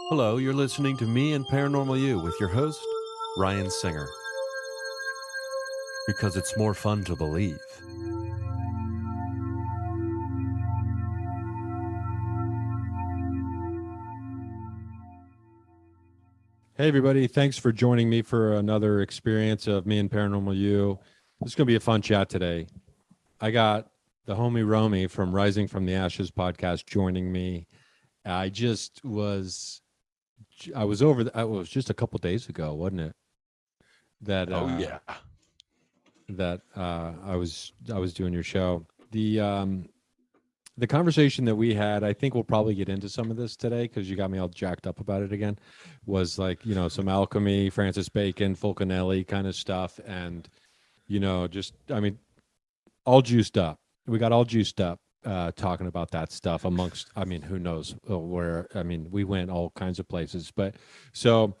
Hello, you're listening to Me and Paranormal You with your host, Ryan Singer. Because it's more fun to believe. Hey, everybody. Thanks for joining me for another experience of Me and Paranormal You. This is going to be a fun chat today. I got the homie Romie from Rising from the Ashes podcast joining me. I was over, it was just a couple days ago, wasn't it? That, I was doing your show. The conversation that we had, I think we'll probably get into some of this today because you got me all jacked up about it again, was like, some alchemy, Francis Bacon, Fulcanelli kind of stuff. And, all juiced up. We got all juiced up talking about that stuff amongst, who knows where, we went all kinds of places. But so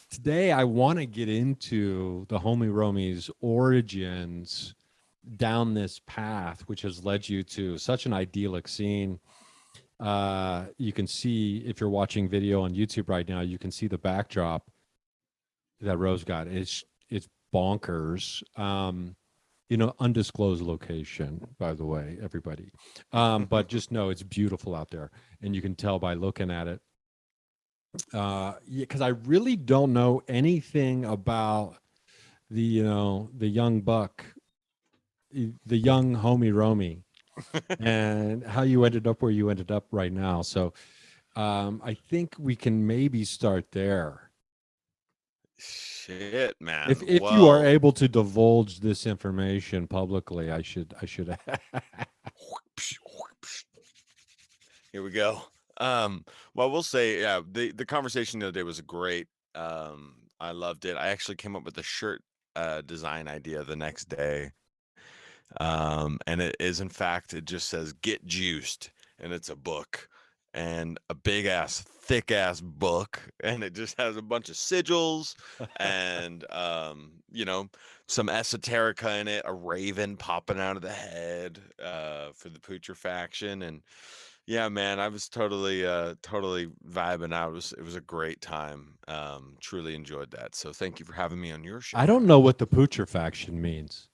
today I want to get into the homie Romie's origins down this path, which has led you to such an idyllic scene. You can see, if you're watching video on YouTube right now, you can see the backdrop that Rose got. It's bonkers. Undisclosed location, by the way, everybody. But just know it's beautiful out there, and you can tell by looking at it. Because I really don't know anything about the young buck, the young homie Romie, and how you ended up where you ended up right now. So I think we can maybe start there. Shit, man. If you are able to divulge this information publicly, I should. Here we go. Well, we'll say, yeah, the conversation the other day was great. I loved it. I actually came up with a shirt design idea the next day. And it is, in fact, it just says "Get Juiced," and it's a book, and a big ass, thick ass book, and it just has a bunch of sigils and some esoterica in it, a raven popping out of the head for the putrefaction. And yeah, man, I was totally vibing out. It was a great time. Truly enjoyed that. So thank you for having me on your show. I don't know what the putrefaction means.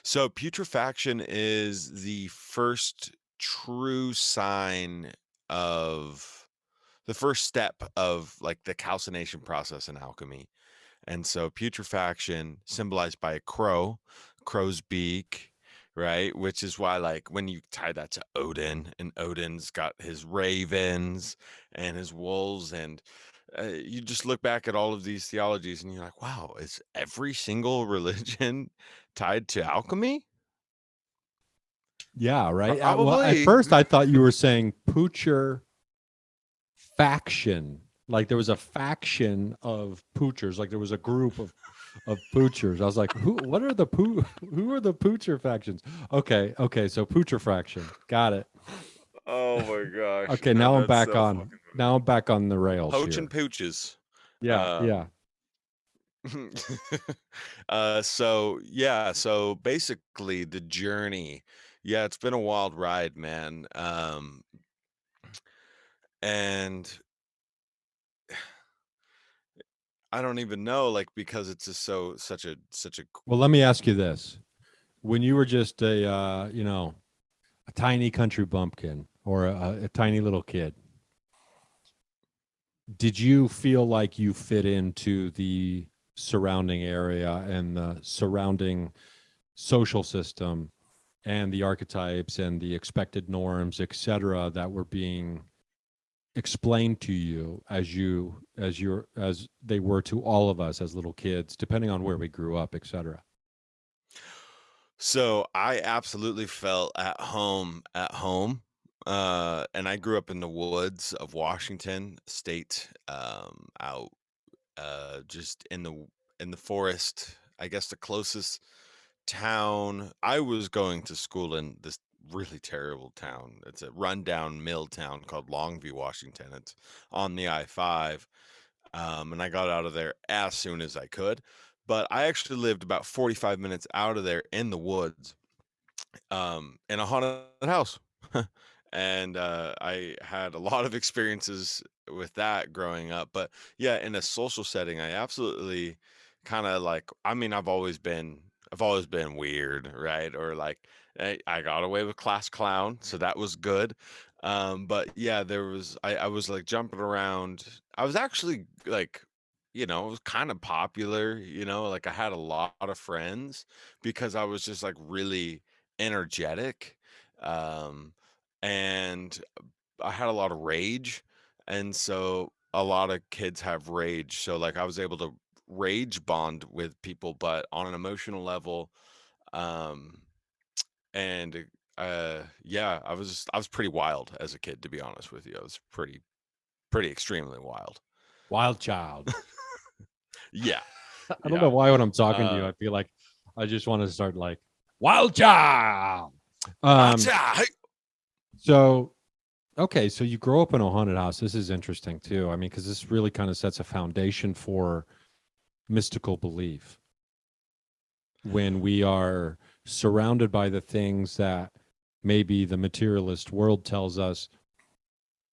So putrefaction is the first true sign of the first step of like the calcination process in alchemy. And so putrefaction, symbolized by a crow's beak, right? Which is why, like, when you tie that to Odin, and Odin's got his ravens and his wolves, and you just look back at all of these theologies and you're like, wow, is every single religion tied to alchemy? Yeah, right. Probably. Well, at first I thought you were saying poocher faction. Like there was a faction of poochers. Like there was a group of poochers. I was like, who are the poocher factions? Okay. So putrefaction. Got it. Oh my gosh. Okay, now I'm back on. Now I'm back on the rails. Poach and pooches. Yeah. So basically the journey. Yeah, it's been a wild ride, man. And I don't even know, like, because it's just such a. Well, let me ask you this: when you were just a tiny country bumpkin or a tiny little kid, did you feel like you fit into the surrounding area and the surrounding social system and the archetypes and the expected norms, etc., that were being explained to you as they were to all of us as little kids, depending on where we grew up, etc.? So I absolutely felt at home. And I grew up in the woods of Washington State, out just in the forest. I guess the closest town, I was going to school in this really terrible town. It's a rundown mill town called Longview, Washington. It's on the I-5. And I got out of there as soon as I could. But I actually lived about 45 minutes out of there in the woods, in a haunted house. and I had a lot of experiences with that growing up. But yeah, in a social setting, I absolutely kind of like. I mean, I've always been weird, right? Or like, I got away with class clown, so that was good. But yeah, I was like jumping around. I was actually like, I was kind of popular, like I had a lot of friends because I was just like really energetic. Um, and I had a lot of rage. And so a lot of kids have rage. So like I was able to rage bond with people, but on an emotional level. Um, and yeah, I was pretty wild as a kid, to be honest with you. I was pretty extremely wild. Wild child. Yeah. I don't know Yeah. why when I'm talking to you, Uh, I feel like I just want to start like wild child. Acha! Hey! So okay, so you grow up in a haunted house. This is interesting too. I mean, because this really kind of sets a foundation for mystical belief when we are surrounded by the things that maybe the materialist world tells us,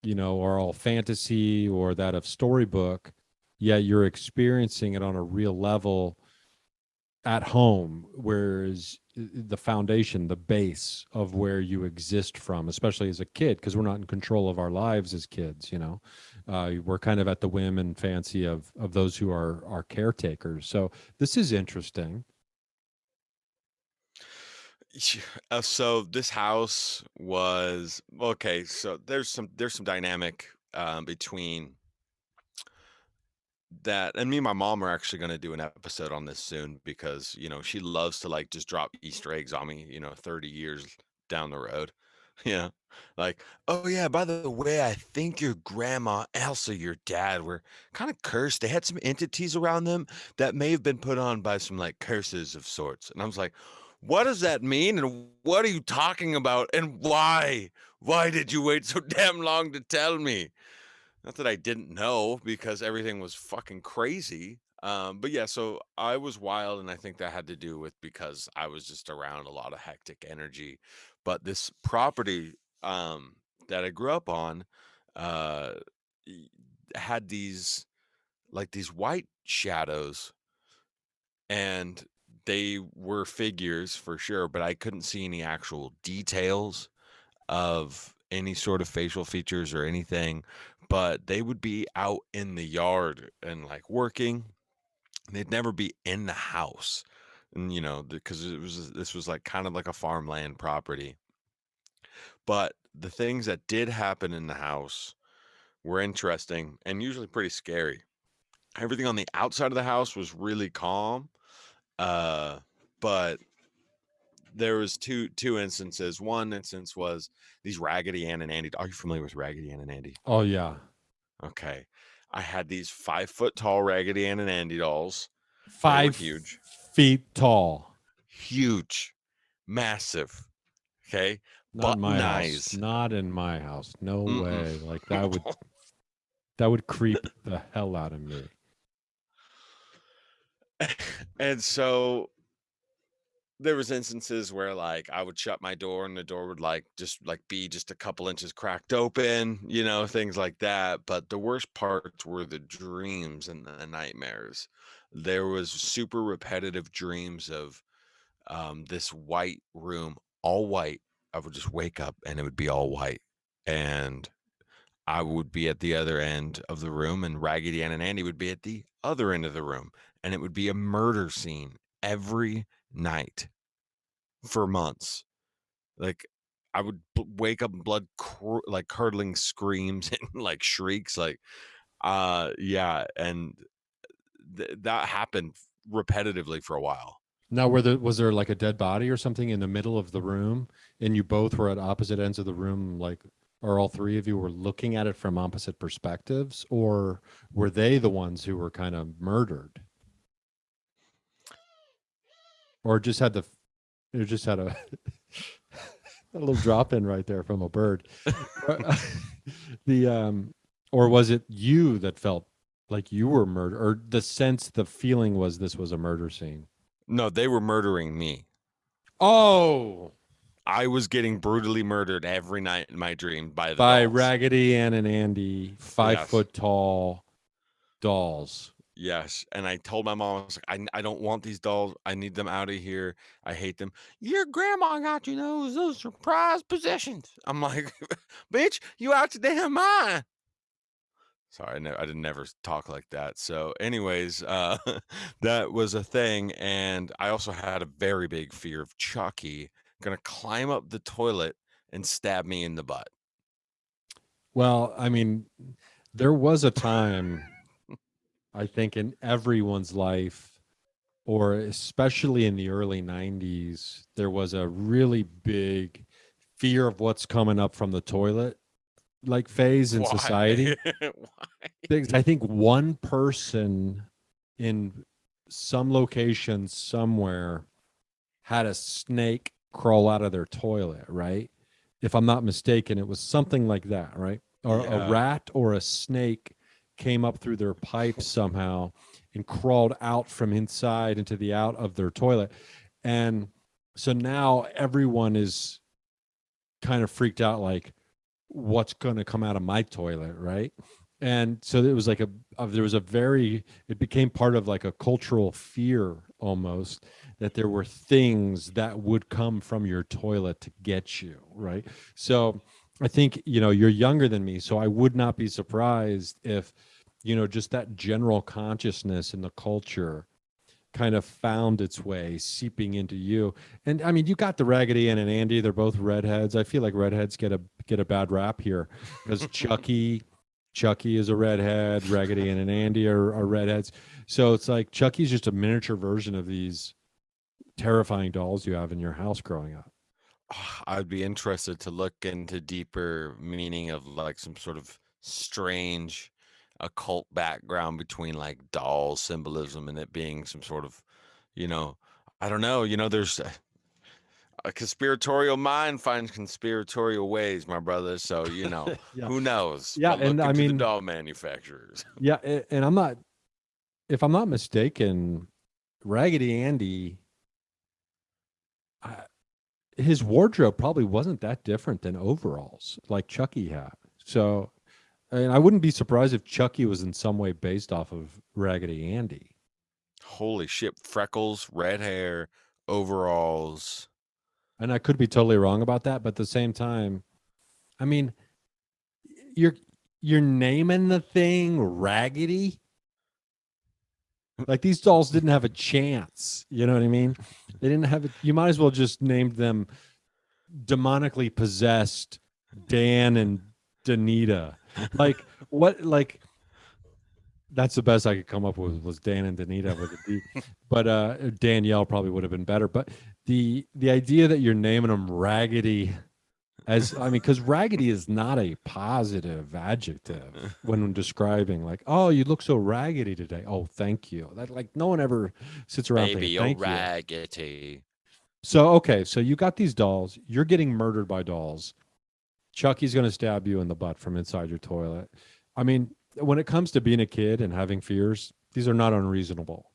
are all fantasy or that of storybook, yet you're experiencing it on a real level at home, whereas the foundation, the base of where you exist from, especially as a kid, because we're not in control of our lives as kids, we're kind of at the whim and fancy of those who are our caretakers. So this is interesting. So this house was okay. So there's some dynamic between that, and me and my mom are actually going to do an episode on this soon because she loves to like just drop Easter eggs on me. 30 years down the road, yeah, like, oh yeah, by the way, I think your grandma, also your dad, were kind of cursed. They had some entities around them that may have been put on by some like curses of sorts. And I was like, what does that mean? And what are you talking about? And why? Why did you wait so damn long to tell me? Not that I didn't know because everything was fucking crazy. But yeah, so I was wild, and I think that had to do with because I was just around a lot of hectic energy. But this property that I grew up on uh, y- had these white shadows, and they were figures for sure, but I couldn't see any actual details of any sort of facial features or anything, but they would be out in the yard and like working. They'd never be in the house. And because this was like kind of like a farmland property. But the things that did happen in the house were interesting and usually pretty scary. Everything on the outside of the house was really calm. But there was two instances. One instance was these Raggedy Ann and Andy. Are you familiar with Raggedy Ann and Andy? Oh yeah. Okay. I had these 5 foot tall Raggedy Ann and Andy dolls. They were 5 feet tall. huge, massive. Okay. Not in my Button house. eyes. Not in my house. No Mm-mm. way. Like that would creep the hell out of me. And so there was instances where like I would shut my door and the door would like just like be just a couple inches cracked open, things like that. But the worst parts were the dreams and the nightmares. There was super repetitive dreams of this white room, all white. I would just wake up and it would be all white. And I would be at the other end of the room, and Raggedy Ann and Andy would be at the other end of the room. And it would be a murder scene every night for months. Like I would wake up in like curdling screams and like shrieks, like yeah, and that happened repetitively for a while. Now, was there like a dead body or something in the middle of the room, and you both were at opposite ends of the room, like, or all three of you were looking at it from opposite perspectives, or were they the ones who were kind of murdered, or just had it just had a a little drop in right there from a bird, the or was it you that felt like you were murdered, or the feeling was this was a murder scene? No, they were murdering me. Oh. I was getting brutally murdered every night in my dream by the By dolls. Raggedy Ann and Andy, 5 Yes. foot tall dolls. Yes, and I told my mom, I was like, I don't want these dolls. I need them out of here. I hate them. Your grandma got you those are prized possessions. I'm like, bitch, you out to damn mine. Sorry, I didn't never talk like that. So, anyways, that was a thing, and I also had a very big fear of Chucky gonna climb up the toilet and stab me in the butt. Well, I mean, there was a time, I think, in everyone's life, or especially in the early 90s, there was a really big fear of what's coming up from the toilet, like phase in society. Why? I think one person in some location somewhere had a snake crawl out of their toilet, right? If I'm not mistaken, it was something like that, right? Or Yeah. a rat or a snake came up through their pipe somehow and crawled out from inside into the out of their toilet. And so now everyone is kind of freaked out, like, what's going to come out of my toilet, right? And so it was like there was a very, it became part of like a cultural fear almost, that there were things that would come from your toilet to get you, right? So I think, you're younger than me, so I would not be surprised if, just that general consciousness in the culture kind of found its way seeping into you. And I mean, you got the Raggedy Ann and Andy, they're both redheads. I feel like redheads get a bad rap here, because Chucky is a redhead, Raggedy Ann and Andy are redheads. So it's like Chucky's just a miniature version of these terrifying dolls you have in your house growing up. I'd be interested to look into deeper meaning of like some sort of strange occult background between like doll symbolism and it being some sort of, I don't know, there's a conspiratorial mind finds conspiratorial ways, my brother. So, Yeah. who knows? Yeah, But look and I into the mean, doll manufacturers. Yeah, and if I'm not mistaken, Raggedy Andy, his wardrobe probably wasn't that different than overalls like Chucky had. So, and I wouldn't be surprised if Chucky was in some way based off of Raggedy Andy. Holy shit, freckles, red hair, overalls. And I could be totally wrong about that, but at the same time, I mean, you're naming the thing Raggedy. Like, these dolls didn't have a chance. You know what I mean? They didn't have it. You might as well just named them demonically possessed Dan and Danita. Like, what? Like, that's the best I could come up with, was Dan and Danita with a D. But Danielle probably would have been better. But the idea that you're naming them Raggedy, because Raggedy is not a positive adjective when describing, like, oh, you look so raggedy today. Oh, thank you. That, like, no one ever sits around Baby, thinking, you're thank you. raggedy. So, okay, so you got these dolls. You're getting murdered by dolls. Chucky's going to stab you in the butt from inside your toilet. I mean, when it comes to being a kid and having fears, these are not unreasonable,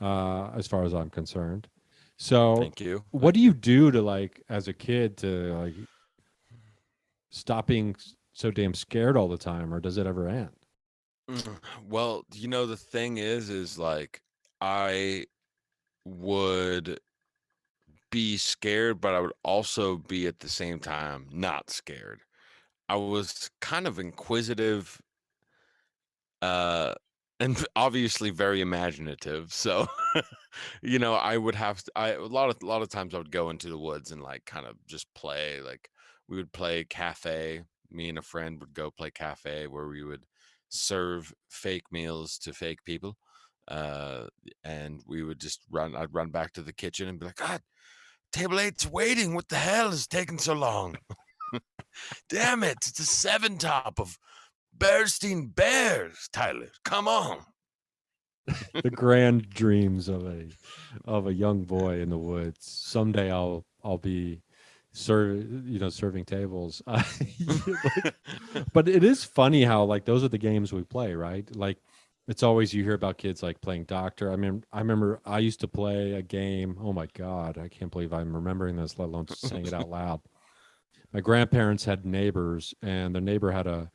as far as I'm concerned. So, Thank you. what do you do to, like, as a kid, to like stop being so damn scared all the time, or does it ever end? Well, the thing is like I would be scared, but I would also be at the same time not scared. I was kind of inquisitive, and obviously very imaginative. So, I would have to, a lot of times I would go into the woods and like kind of just play. Like, we would play cafe. Me and a friend would go play cafe where we would serve fake meals to fake people. And we would just I'd run back to the kitchen and be like, God, table 8's waiting. What the hell is taking so long? Damn it. It's a 7 top of Bearstein Bears, Tyler. Come on. The grand dreams of a young boy in the woods. Someday I'll be serving tables. But it is funny how, like, those are the games we play, right? Like, It's always you hear about kids like playing doctor. I remember I used to play a game. Oh my God, I can't believe I'm remembering this, let alone saying it out loud. My grandparents had neighbors, and the neighbor had a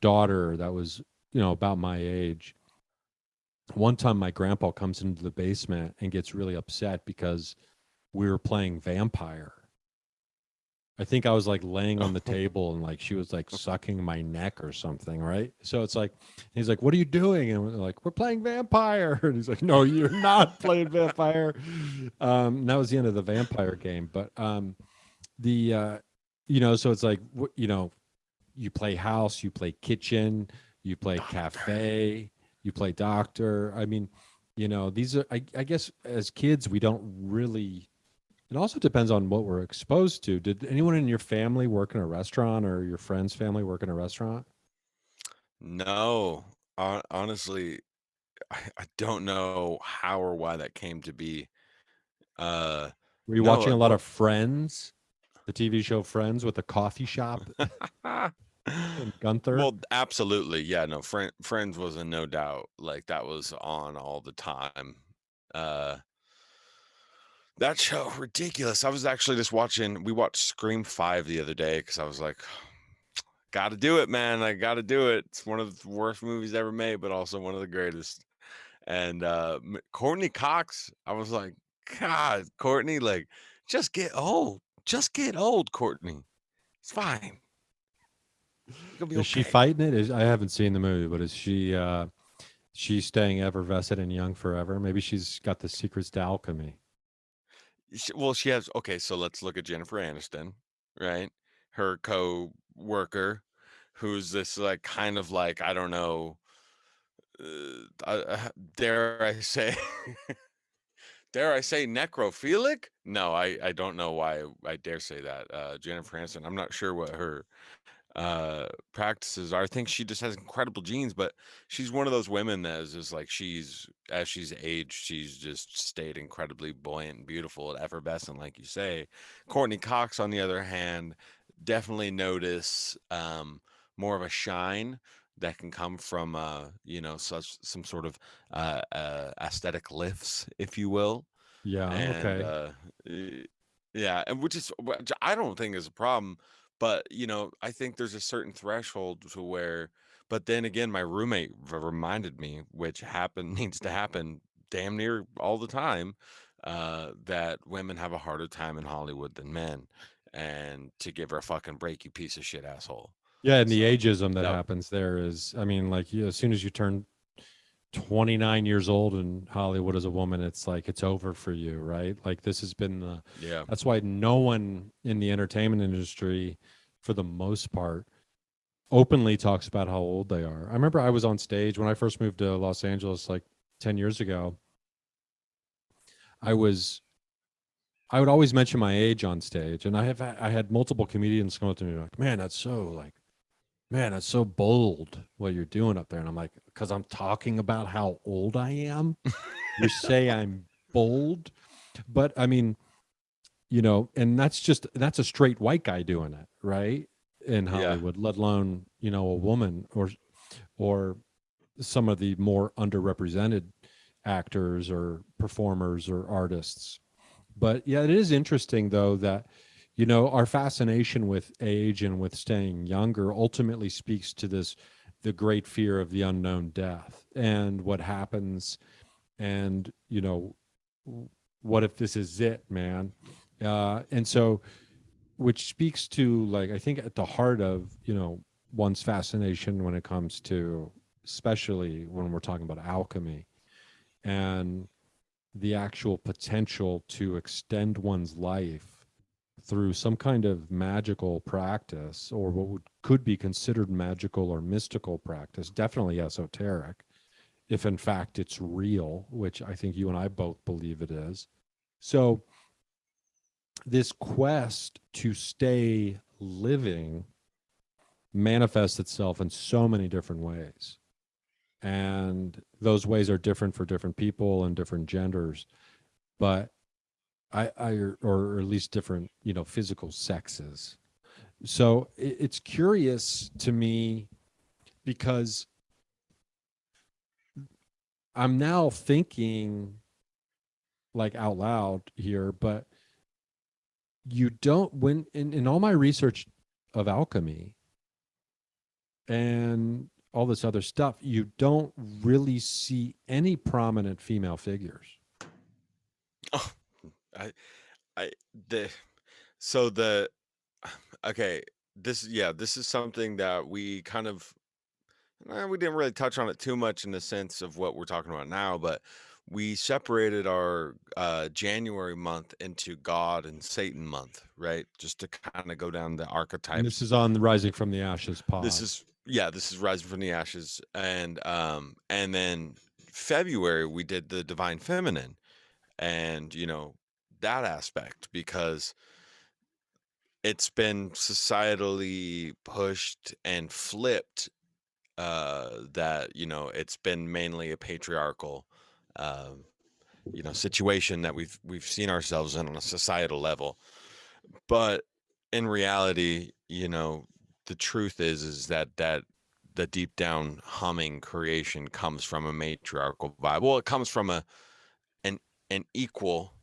daughter that was, about my age. One time my grandpa comes into the basement and gets really upset because we were playing vampire. I think I was like laying on the table and like she was like sucking my neck or something, right? So it's like he's like, "What are you doing?" And we're like, "We're playing vampire." And he's like, "No, you're not playing vampire." And that was the end of the vampire game. But the so it's like you play house, you play kitchen, you play cafe, you play doctor. I mean, these are I guess as kids we don't really. It also depends on what we're exposed to. Did anyone in your family work in a restaurant or your friend's family work in a restaurant? No, honestly, I don't know how or why that came to be. Uh, Were you no, watching a lot of Friends, the TV show Friends with the coffee shop and Gunther? well, absolutely, yeah. No, Friends was a no doubt. Like that was on all the time. Uh, that show ridiculous. I was actually just watching. We watched Scream 5 the other day because I was like, got to do it, man. I got to do it. It's one of the worst movies ever made, but also one of the greatest. And Courtney Cox, I was like, God, Courtney, like, just get old. Just get old, Courtney. It's fine. You're gonna be Is she okay. fighting it? I haven't seen the movie, but is she's staying effervescent and young forever? Maybe she's got the secrets to alchemy. Well, she has. Okay, so let's look at Jennifer Aniston, right? Her co-worker, who's this like kind of like I don't know. Dare I say? Dare I say necrophilic? No, I don't know why I dare say that. Jennifer Aniston, I'm not sure what her practices are. I think she just has incredible genes, but she's one of those women that is just like as she's aged, she's just stayed incredibly buoyant and beautiful and effervescent, like you say. Courtney Cox, on the other hand, definitely notice more of a shine that can come from some sort of aesthetic lifts, if you will. Yeah, And okay. yeah, and which I don't think is a problem, but I think there's a certain threshold to where. But then again, my roommate reminded me, which needs to happen damn near all the time, that women have a harder time in Hollywood than men, and to give her a fucking break, you piece of shit asshole. Yeah, and the So ageism that that happens there is, I mean, like as soon as you turn 29 years old in Hollywood as a woman, it's like it's over for you, right? Like this has been yeah. that's why no one in the entertainment industry, for the most part, openly talks about how old they are. I remember I was on stage when I first moved to Los Angeles like 10 years ago. I was I would always mention my age on stage, and I had multiple comedians come up to me like, man, that's so bold what you're doing up there." And I'm like, "Cuz I'm talking about how old I am. You say I'm bold?" But I mean, and that's a straight white guy doing it, right? In Yeah. Hollywood, let alone, a woman or some of the more underrepresented actors or performers or artists. But yeah, it is interesting though that our fascination with age and with staying younger ultimately speaks to the great fear of the unknown death and what happens, and what if this is it, man? And so, which speaks to, like, I think at the heart of one's fascination when it comes to, especially when we're talking about alchemy and the actual potential to extend one's life through some kind of magical practice, or could be considered magical or mystical practice, definitely esoteric, if in fact it's real, which I think you and I both believe it is. So this quest to stay living manifests itself in so many different ways, and those ways are different for different people and different genders, but or at least different physical sexes. So it's curious to me because I'm now thinking like out loud here, but you don't, when in all my research of alchemy and all this other stuff, you don't really see any prominent female figures. Oh, I, I, the, so the, okay, this is something that we kind of, we didn't really touch on it too much in the sense of what we're talking about now, but we separated our January month into God and Satan month, right? Just to kind of go down the And archetypes. this is on the Rising from the Ashes pod. This is Rising from the Ashes, and then February we did the Divine Feminine, and that aspect, because it's been societally pushed and flipped, that it's been mainly a patriarchal situation that we've seen ourselves in on a societal level. But in reality, the truth is that the deep down humming creation comes from a matriarchal vibe. Well, it comes from an equal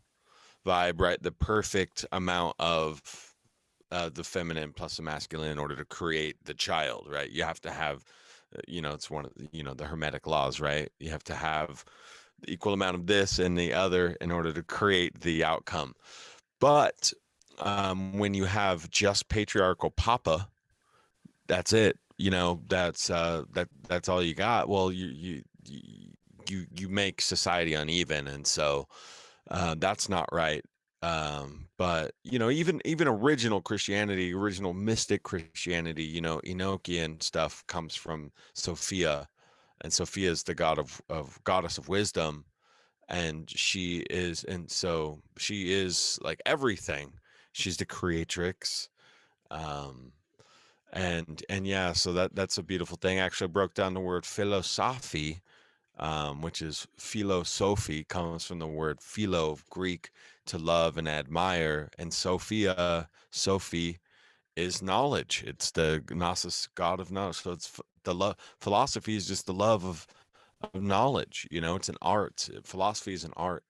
vibe, right? The perfect amount of the feminine plus the masculine in order to create the child, right? You have to have, it's one of the hermetic laws, right? You have to have the equal amount of this and the other in order to create the outcome. But when you have just patriarchal papa, that's it. That's that's all you got. Well, you make society uneven, and so that's not right. But even original Christianity, original mystic Christianity, Enochian stuff comes from Sophia, and Sophia is the goddess of wisdom, and so she is like everything. She's the creatrix. Um, and yeah, so that's a beautiful thing. Actually, I broke down the word philosophy, which is philosophy, comes from the word philo of Greek, to love and admire, and Sophie is knowledge. It's the gnosis, god of knowledge. So it's the love. Philosophy is just the love of knowledge. It's an art. Philosophy is an art,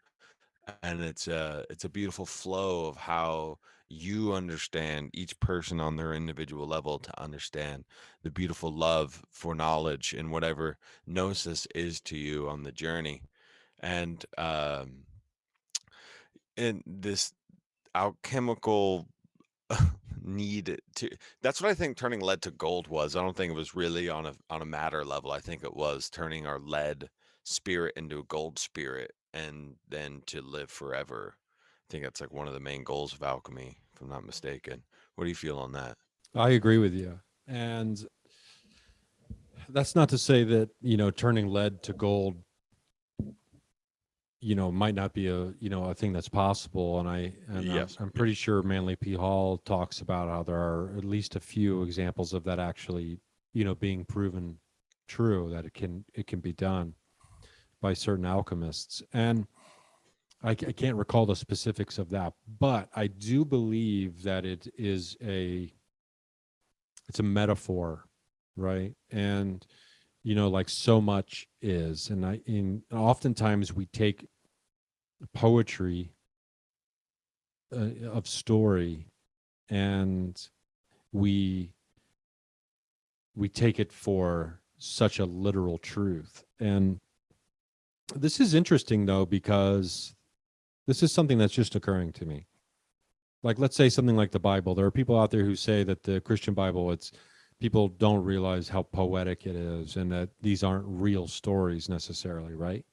and it's a beautiful flow of how you understand each person on their individual level, to understand the beautiful love for knowledge and whatever gnosis is to you on the journey. And this alchemical need to, that's what I think turning lead to gold was. I don't think it was really on a matter level. I think it was turning our lead spirit into a gold spirit, and then to live forever. I think that's like one of the main goals of alchemy, if I'm not mistaken. What do you feel on that? I agree with you. And that's not to say that, turning lead to gold, might not be a thing that's possible. And Yes. I'm pretty sure Manly P. Hall talks about how there are at least a few examples of that actually, being proven true, that it can be done by certain alchemists. And I can't recall the specifics of that, but I do believe that it's a metaphor, right? And like so much is, and oftentimes we take poetry of story, and we take it for such a literal truth. And this is interesting though, because this is something that's just occurring to me. Like, let's say something like the Bible. There are people out there who say that the Christian Bible, people don't realize how poetic it is, and that these aren't real stories necessarily, right?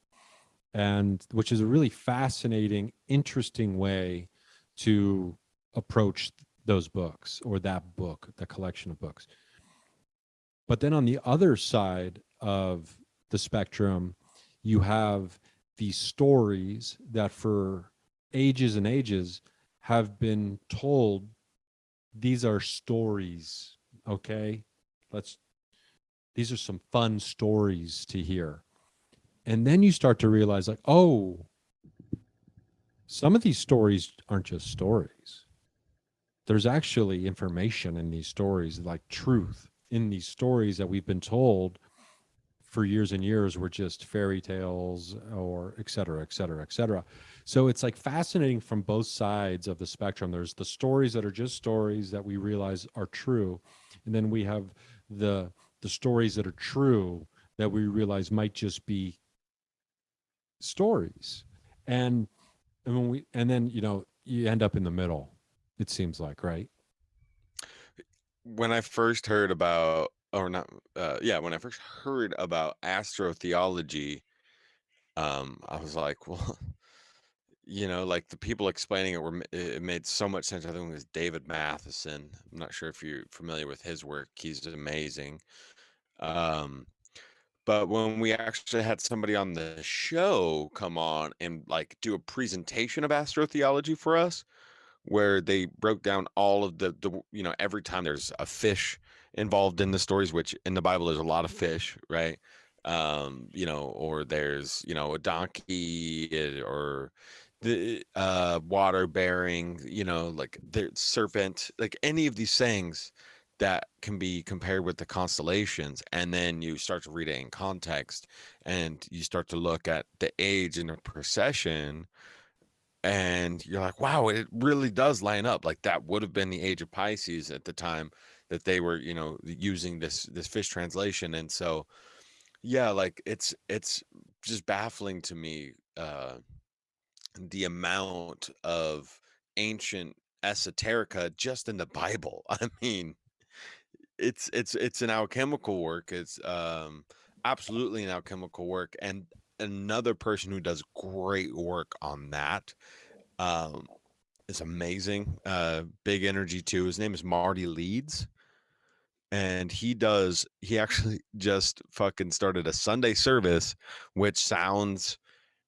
And which is a really fascinating, interesting way to approach those books, or that book, the collection of books. But then on the other side of the spectrum, you have these stories that for ages and ages have been told. These are stories, okay? These are some fun stories to hear. And then you start to realize, like, oh, some of these stories aren't just stories. There's actually information in these stories, like truth in these stories that we've been told for years and years were just fairy tales or et cetera, et cetera, et cetera. So it's like fascinating from both sides of the spectrum. There's the stories that are just stories that we realize are true, and then we have the stories that are true that we realize might just be stories. And when we and then you end up in the middle, it seems like, right? When I first heard about, or not, when I first heard about astrotheology, I was like, well, like the people explaining it made so much sense. I think it was David Matheson. I'm not sure if you're familiar with his work. He's amazing. But when we actually had somebody on the show come on and like do a presentation of astrotheology for us, where they broke down all of the every time there's a fish involved in the stories, which in the Bible there's a lot of fish, right? Or there's a donkey, or the water bearing, like the serpent, like any of these sayings that can be compared with the constellations, and then you start to read it in context, and you start to look at the age and the procession, and you're like, wow, it really does line up. Like that would have been the age of Pisces at the time that they were using this fish translation. And so yeah, like it's just baffling to me, the amount of ancient esoterica just in the Bible. I mean, it's an alchemical work. It's absolutely an alchemical work. And another person who does great work on that, um is amazing. Big energy too. His name is Marty Leeds, and he actually just fucking started a Sunday service, which sounds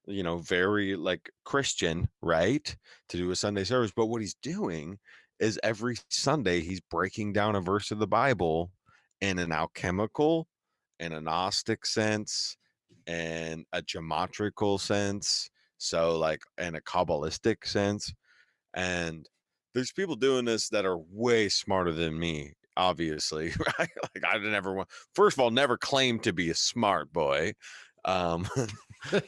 very like Christian, right? To do a Sunday service. But what he's doing is every Sunday he's breaking down a verse of the Bible in an alchemical, in a Gnostic sense, and a geometrical sense. So like in a Kabbalistic sense. And there's people doing this that are way smarter than me, obviously, right? Like I never want, first of all, never claimed to be a smart boy. Um, but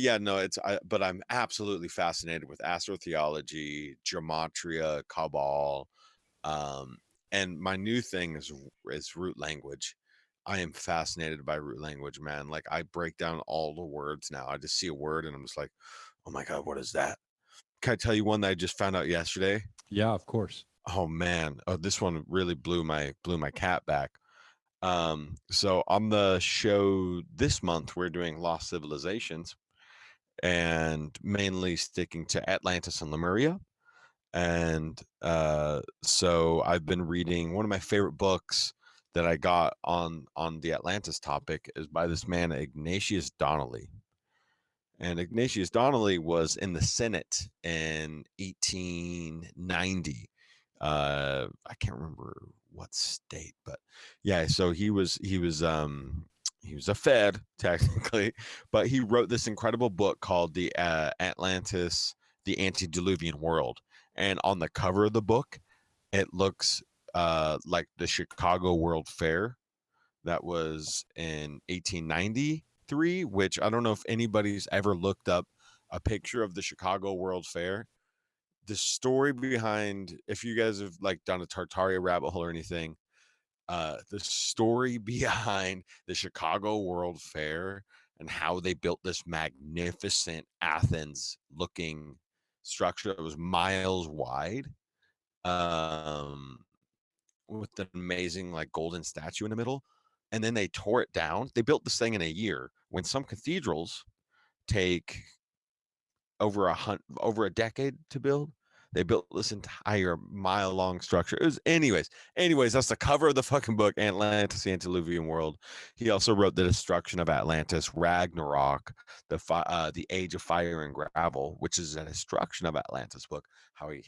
yeah, no, but I'm absolutely fascinated with astrotheology, gematria, Kabbalah, um, and my new thing is root language. I am fascinated by root language, man. Like I break down all the words now. I just see a word and I'm just like, oh my God, what is that? Can I tell you one that I just found out yesterday? Yeah, of course. Oh man. Oh, this one really blew my cat back. So on the show this month, we're doing Lost Civilizations and mainly sticking to Atlantis and Lemuria. And so I've been reading one of my favorite books that I got on the Atlantis topic is by this man, Ignatius Donnelly. And Ignatius Donnelly was in the Senate in 1890. I can't remember what state, but yeah. So he was a Fed technically, but he wrote this incredible book called the Atlantis, the Antediluvian World. And on the cover of the book, it looks like the Chicago World Fair that was in 1893, which I don't know if anybody's ever looked up a picture of the Chicago World Fair. The story behind, if you guys have like done a Tartaria rabbit hole or anything, the story behind the Chicago World Fair and how they built this magnificent Athens looking structure that was miles wide, um, with an amazing like golden statue in the middle, and then they tore it down. They built this thing in a year when some cathedrals take over a decade to build. They built this entire mile long structure. It was anyways, that's the cover of the fucking book, Atlantis, the Antediluvian World. He also wrote The Destruction of Atlantis, Ragnarok, the Age of Fire and Gravel, which is a destruction of Atlantis book, how he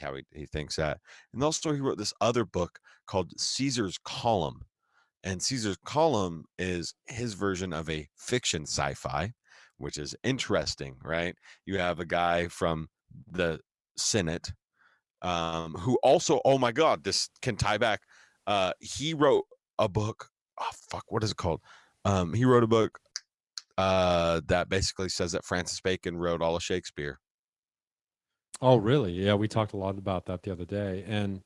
thinks that. And also he wrote this other book called Caesar's Column. And Caesar's Column is his version of a fiction sci-fi, which is interesting, right? You have a guy from the Senate, who also, oh my God, this can tie back. He wrote a book. fuck, what is it called? He wrote a book that basically says that Francis Bacon wrote all of Shakespeare. Oh, really? Yeah, we talked a lot about that the other day, and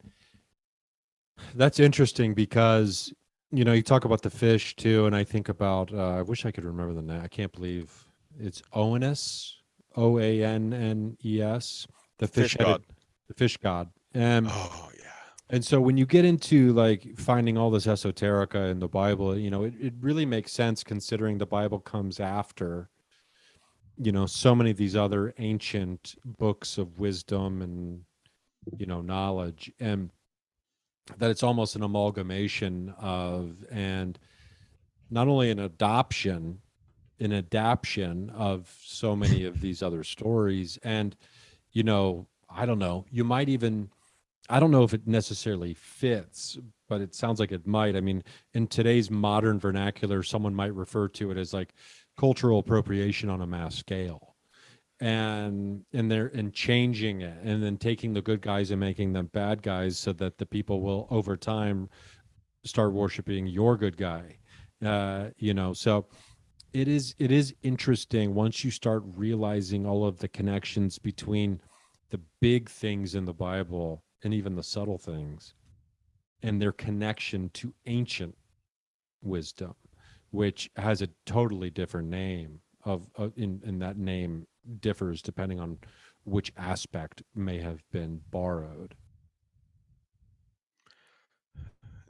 that's interesting because you talk about the fish too, and I think about I wish I could remember the name. I can't believe it's Oannes, Oannes, the Fish god. the fish god. And Oh yeah. and so when you get into like finding all this esoterica in the Bible, it really makes sense considering the Bible comes after so many of these other ancient books of wisdom and knowledge, and that it's almost an amalgamation of, and not only an adaptation of so many of these other stories. And I don't know, you might even, I don't know if it necessarily fits, but it sounds like it might. I mean, in today's modern vernacular, someone might refer to it as like cultural appropriation on a mass scale, and they're changing it, and then taking the good guys and making them bad guys, so that the people will over time start worshiping your good guy. So it is interesting once you start realizing all of the connections between the big things in the Bible and even the subtle things, and their connection to ancient wisdom, which has a totally different name in that name differs depending on which aspect may have been borrowed.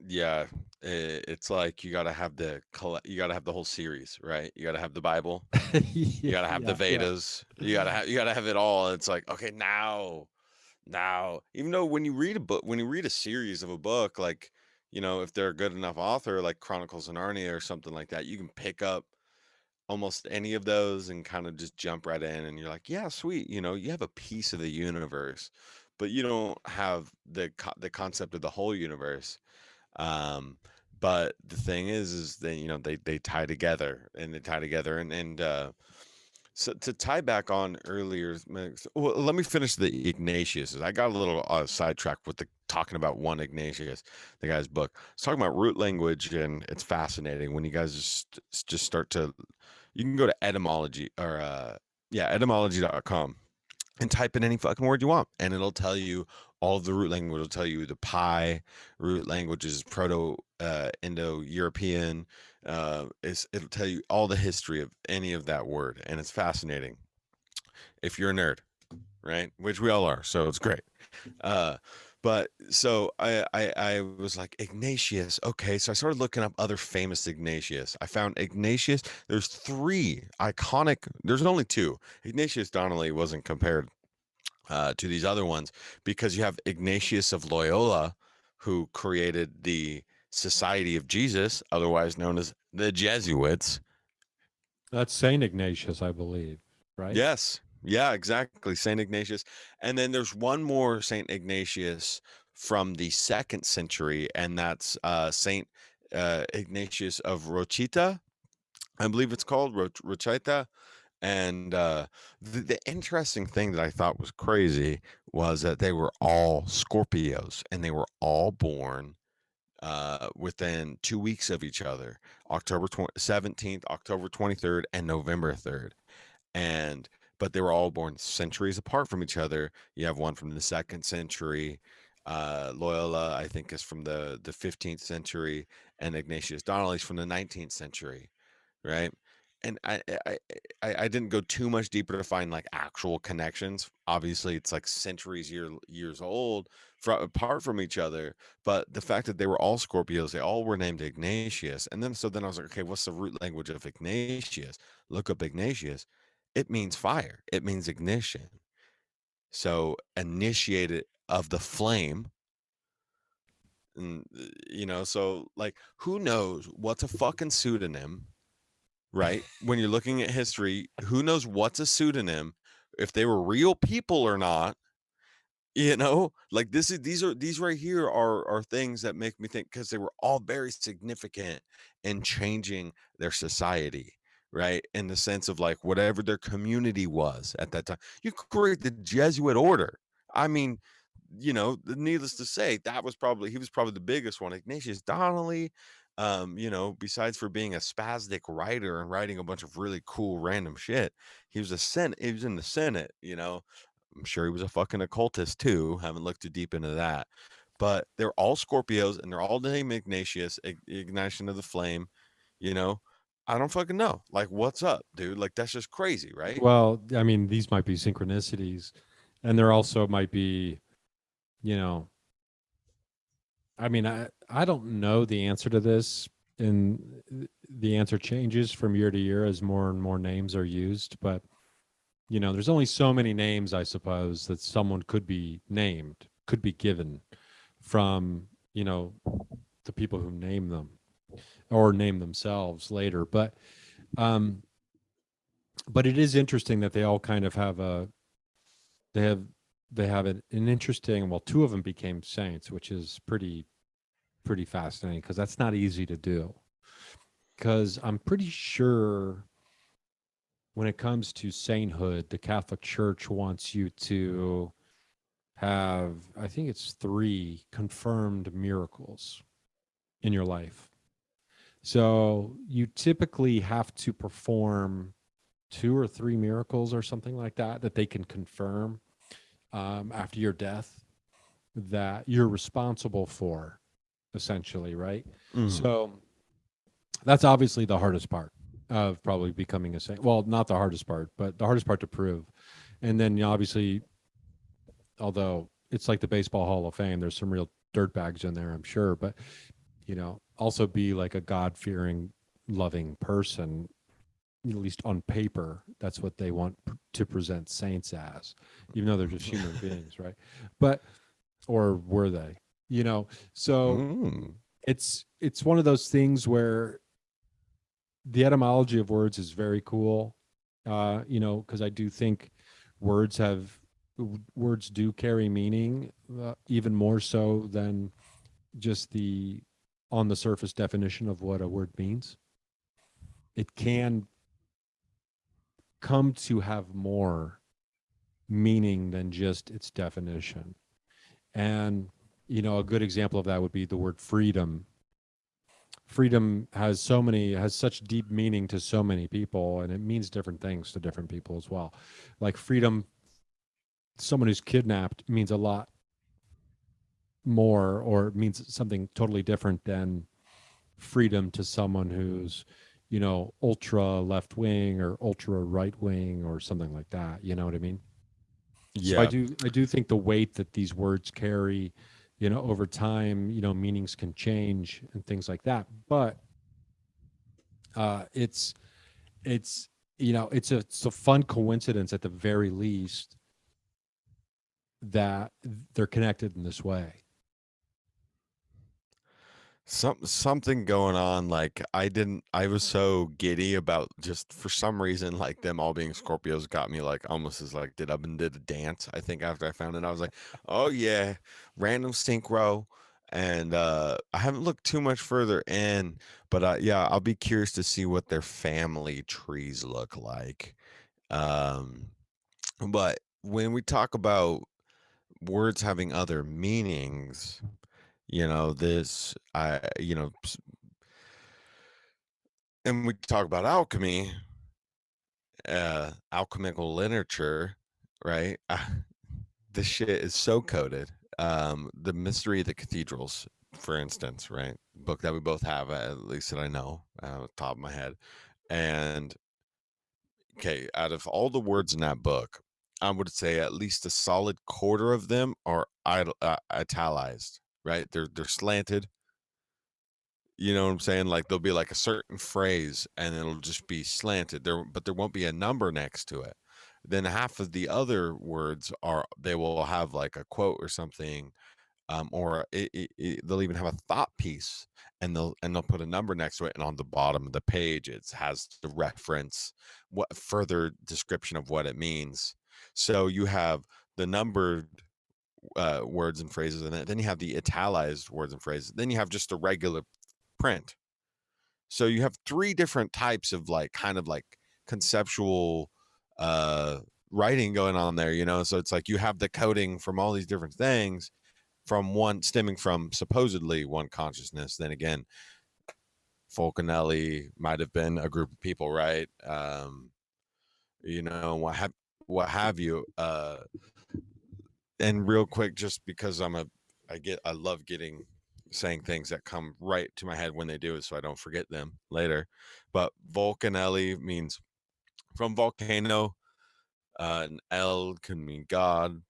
Yeah, it's like you got to have you got to have the whole series, right? You got to have the Bible, you got to have the Yeah. Vedas, you got to have it all. It's like, okay, now, even though when you read a book, when you read a series of a book, like, if they're a good enough author, like Chronicles of Narnia or something like that, you can pick up almost any of those and kind of just jump right in, and you're like, yeah, sweet, you have a piece of the universe, but you don't have the concept of the whole universe. um but the thing is that they tie together, and so to tie back on earlier, well, let me finish the Ignatius. I got a little sidetracked with the talking about one Ignatius, the guy's book. I was talking about root language, and it's fascinating when you guys just start to. You can go to etymology, or etymology.com, and type in any fucking word you want, and it'll tell you all of the root language. It'll tell you the Pi root languages, Proto Indo-European. It'll tell you all the history of any of that word, and it's fascinating if you're a nerd, right? Which we all are, so it's great. But so I was like, Ignatius. Okay, so I started looking up other famous Ignatius. I found Ignatius. There's three iconic. There's only two. Ignatius Donnelly wasn't compared to these other ones, because you have Ignatius of Loyola, who created the Society of Jesus, otherwise known as the Jesuits. That's Saint Ignatius, I believe, right? Yes. Yeah, exactly. Saint Ignatius. And then there's one more Saint Ignatius from the 2nd century, and that's Saint Ignatius of Rochita, I believe it's called Rochita. And the interesting thing that I thought was crazy was that they were all Scorpios, and they were all born within 2 weeks of each other, October 17th, October 23rd, and November 3rd. And but they were all born centuries apart from each other. You have one from the 2nd century. Loyola, I think, is from the 15th century, and Ignatius Donnelly's from the 19th century, right? And I didn't go too much deeper to find like actual connections. Obviously, it's like centuries years old apart from each other. But the fact that they were all Scorpios, they all were named Ignatius, and then I was like, okay, what's the root language of Ignatius? Look up Ignatius. It means fire. It means ignition. So initiated of the flame. And so like, who knows what's a fucking pseudonym? Right? When you're looking at history, who knows what's a pseudonym, if they were real people or not? Like these right here are things that make me think, because they were all very significant in changing their society, right? In the sense of like whatever their community was at that time. You create the Jesuit order. I mean, needless to say, he was probably the biggest one. Ignatius Donnelly, You know, besides for being a spastic writer and writing a bunch of really cool random shit, he was in the Senate, you know. I'm sure he was a fucking occultist too. Haven't looked too deep into that. But they're all Scorpios and they're all named Ignatius, Ignition of the Flame, you know. I don't fucking know. Like, what's up, dude? Like, that's just crazy, right? Well, I mean, these might be synchronicities, and there also might be, you know, I mean, I don't know the answer to this, and the answer changes from year to year as more and more names are used. But you know, there's only so many names, I suppose, that someone could be named, could be given from, you know, the people who name them or name themselves later. Um, but it is interesting that they all kind of have they have an interesting. Well, two of them became saints, which is pretty fascinating because that's not easy to do. Because I'm pretty sure when it comes to sainthood, the Catholic Church wants you to have, I think it's 3 confirmed miracles in your life. So you typically have to perform 2 or 3 miracles or something like that they can confirm after your death that you're responsible for, essentially, right? So that's obviously the hardest part of probably becoming a saint. Well, not the hardest part, but the hardest part to prove. And then, you know, obviously, although it's like the Baseball Hall of Fame, there's some real dirtbags in there, I'm sure. But, you know, also be like a God-fearing, loving person, at least on paper. That's what they want to present saints as, even though they're just human beings, right? But, or were they? You know, so it's one of those things where the etymology of words is very cool, you know, because I do think words do carry meaning, even more so than just the on the surface definition of what a word means. It can come to have more meaning than just its definition. And, you know, a good example of that would be the word freedom. Freedom has such deep meaning to so many people, and it means different things to different people as well. Like freedom, someone who's kidnapped means a lot more, or means something totally different than freedom to someone who's, you know, ultra left wing or ultra right wing or something like that. You know what I mean? So I do think the weight that these words carry, you know, over time, you know, meanings can change and things like that. But it's you know, it's a fun coincidence at the very least that they're connected in this way. Something going on. Like, I was so giddy about, just for some reason, like them all being Scorpios got me like almost as like did a dance. I think after I found it, I was like, oh yeah, random synchro. And I haven't looked too much further in, but yeah, I'll be curious to see what their family trees look like. um but when we talk about words having other meanings, you know, and we talk about alchemy, alchemical literature, right? This shit is so coded. The Mystery of the Cathedrals, for instance, right? Book that we both have, at least that I know, top of my head. And okay, out of all the words in that book, I would say at least a solid quarter of them are italicized, right? They're slanted. You know what I'm saying? Like there'll be like a certain phrase and it'll just be slanted there, but there won't be a number next to it. Then half of the other words they will have like a quote or something, or they'll even have a thought piece, and they'll put a number next to it, and on the bottom of the page it has the reference, what further description of what it means. So you have the numbered words and phrases in it, then you have the italicized words and phrases, then you have just a regular print. So you have 3 different types of like kind of like conceptual writing going on there, you know. So it's like you have the coding from all these different things, from one stemming from supposedly one consciousness. Then again, Fulcanelli might have been a group of people, right? You know, what have you. And real quick, just because I love saying things that come right to my head when they do it, so I don't forget them later. But Fulcanelli means from volcano, and El can mean God.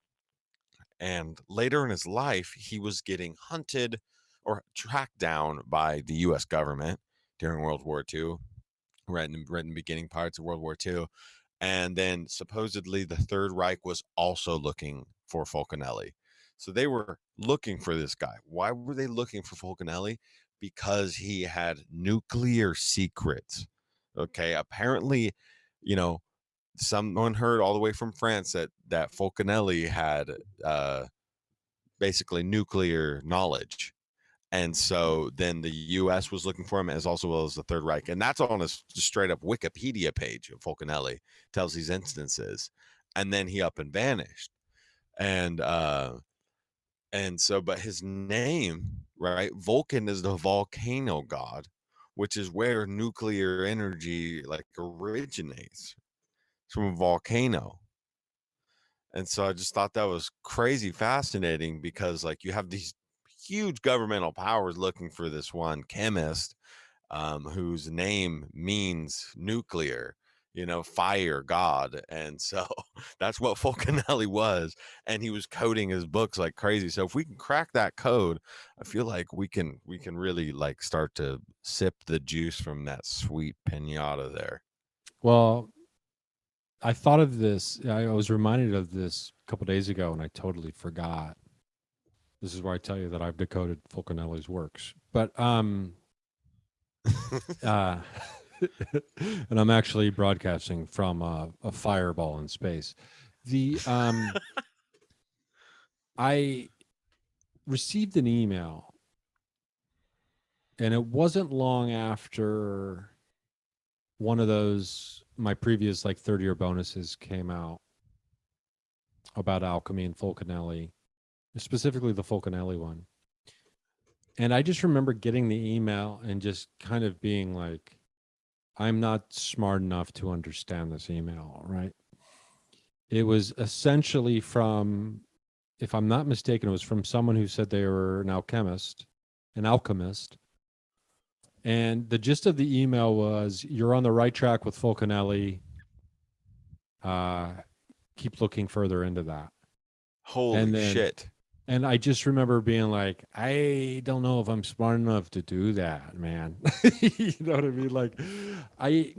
And later in his life, he was getting hunted or tracked down by the U.S. government during World War II, right in the beginning parts of World War II. And then supposedly the Third Reich was also looking for Fulcanelli. So they were looking for this guy. Why were they looking for Fulcanelli? Because he had nuclear secrets. Okay. Apparently, you know, someone heard all the way from France that Fulcanelli had basically nuclear knowledge. And so then the U.S. was looking for him as well as the Third Reich. And that's on a straight up Wikipedia page of Fulcanelli, tells these instances. And then he up and vanished. And so, but his name, right? Vulcan is the volcano god, which is where nuclear energy like originates from a volcano. And so I just thought that was crazy fascinating because like you have these huge governmental powers looking for this one chemist whose name means nuclear, you know, fire god. And so that's what Fulcanelli was. And he was coding his books like crazy. So if we can crack that code, I feel like we can really like start to sip the juice from that sweet pinata there. Well, I thought of this. I was reminded of this a couple days ago, and I totally forgot. This is where I tell you that I've decoded Fulcanelli's works. But and I'm actually broadcasting from a fireball in space. The I received an email, and it wasn't long after one of those my previous like 30-year bonuses came out about Alchemy and Fulcanelli, specifically the Fulcanelli one. And I just remember getting the email and just kind of being like, I'm not smart enough to understand this email, right? It was essentially from, if I'm not mistaken, it was from someone who said they were an alchemist. And the gist of the email was, you're on the right track with Fulcanelli. Keep looking further into that. Holy shit. And I just remember being like, I don't know if I'm smart enough to do that, man. You know what I mean? Like, I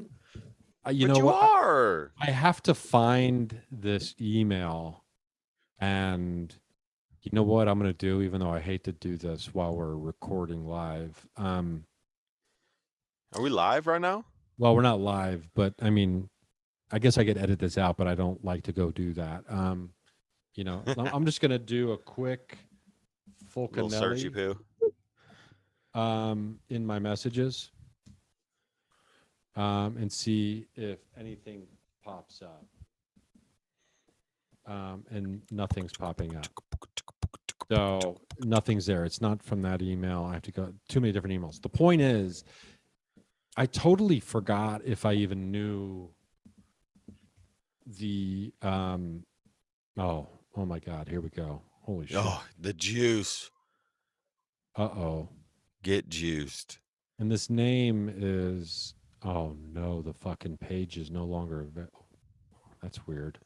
have to find this email, and you know what I'm going to do, even though I hate to do this while we're recording live. Are we live right now? Well, we're not live, but I mean, I guess I could edit this out, but I don't like to go do that. You know, I'm just going to do a quick Fulcanelli in my messages and see if anything pops up. And nothing's popping up. So nothing's there. It's not from that email. I have to go too many different emails. The point is, I totally forgot if I even knew the oh my God, here we go. Holy shit. Oh, the juice. Uh-oh. Get juiced. And this name is, oh no, the fucking page is no longer available. That's weird.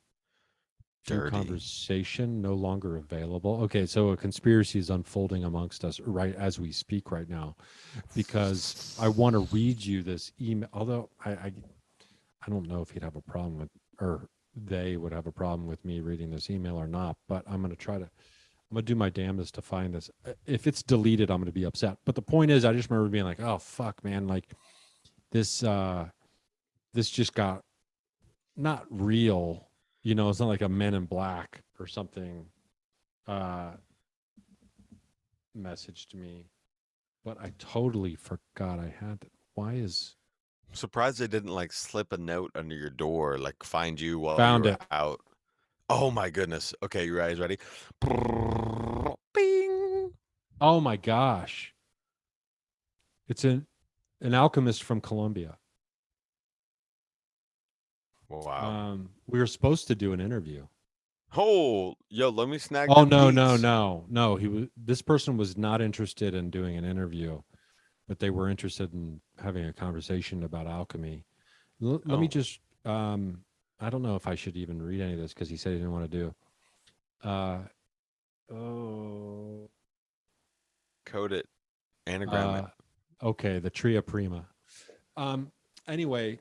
Dirty. Conversation no longer available. Okay, so a conspiracy is unfolding amongst us right as we speak right now, because I want to read you this email. Although I don't know if he'd have a problem with, or they would have a problem with me reading this email or not. But I'm going to do my damnedest to find this. If it's deleted, I'm going to be upset. But the point is, I just remember being like, oh fuck, man, like this just got not real. You know, it's not like a Men in Black or something messaged me, but I totally forgot I had it. Why is... I'm surprised they didn't like slip a note under your door, like find you while Found you were it out. Oh my goodness. Okay, you guys ready? Bing. Oh my gosh. It's an alchemist from Colombia. Wow. We were supposed to do an interview. Oh, yo, let me snag Oh them no, deets. no. This person was not interested in doing an interview, but they were interested in having a conversation about alchemy. Let me Oh. just I don't know if I should even read any of this because he said he didn't want to do. Code it. Anagram it. Okay, the Tria Prima. Anyway,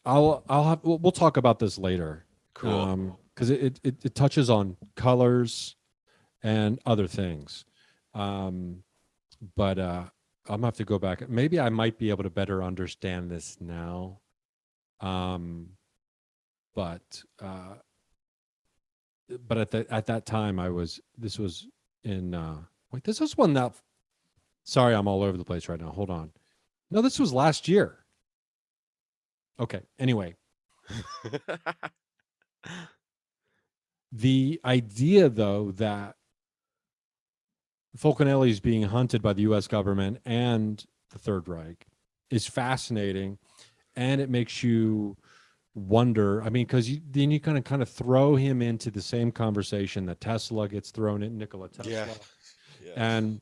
we'll talk about this later. Cool. Because it touches on colors and other things. But I'm gonna have to go back. Maybe I might be able to better understand this now. But at that time this was in wait, this was one that, sorry, I'm all over the place right now. Hold on. No, this was last year. Okay. Anyway, the idea though that Fulcanelli is being hunted by the US government and the Third Reich is fascinating, and it makes you wonder. I mean, because then you kind of throw him into the same conversation that Tesla gets thrown in, Nikola Tesla. Yeah. Yes. And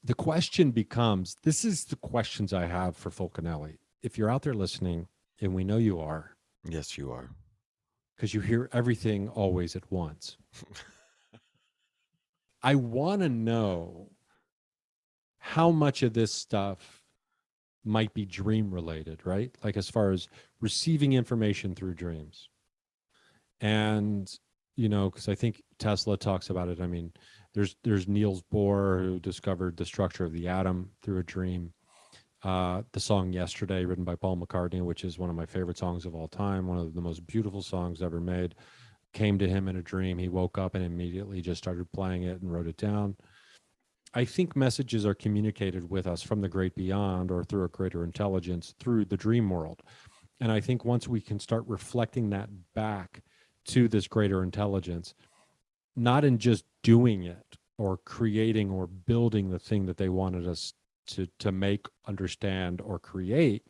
the question becomes, this is the questions I have for Fulcanelli. If you're out there listening, and we know you are. Yes, you are. Because you hear everything always at once. I want to know how much of this stuff might be dream related, right? Like as far as receiving information through dreams. And, because I think Tesla talks about it. I mean, there's Niels Bohr, who discovered the structure of the atom through a dream. The song Yesterday, written by Paul McCartney, which is one of my favorite songs of all time, one of the most beautiful songs ever made, came to him in a dream. He woke up and immediately just started playing it and wrote it down. I think messages are communicated with us from the great beyond or through a greater intelligence through the dream world. And I think once we can start reflecting that back to this greater intelligence, not in just doing it or creating or building the thing that they wanted us to make, understand, or create,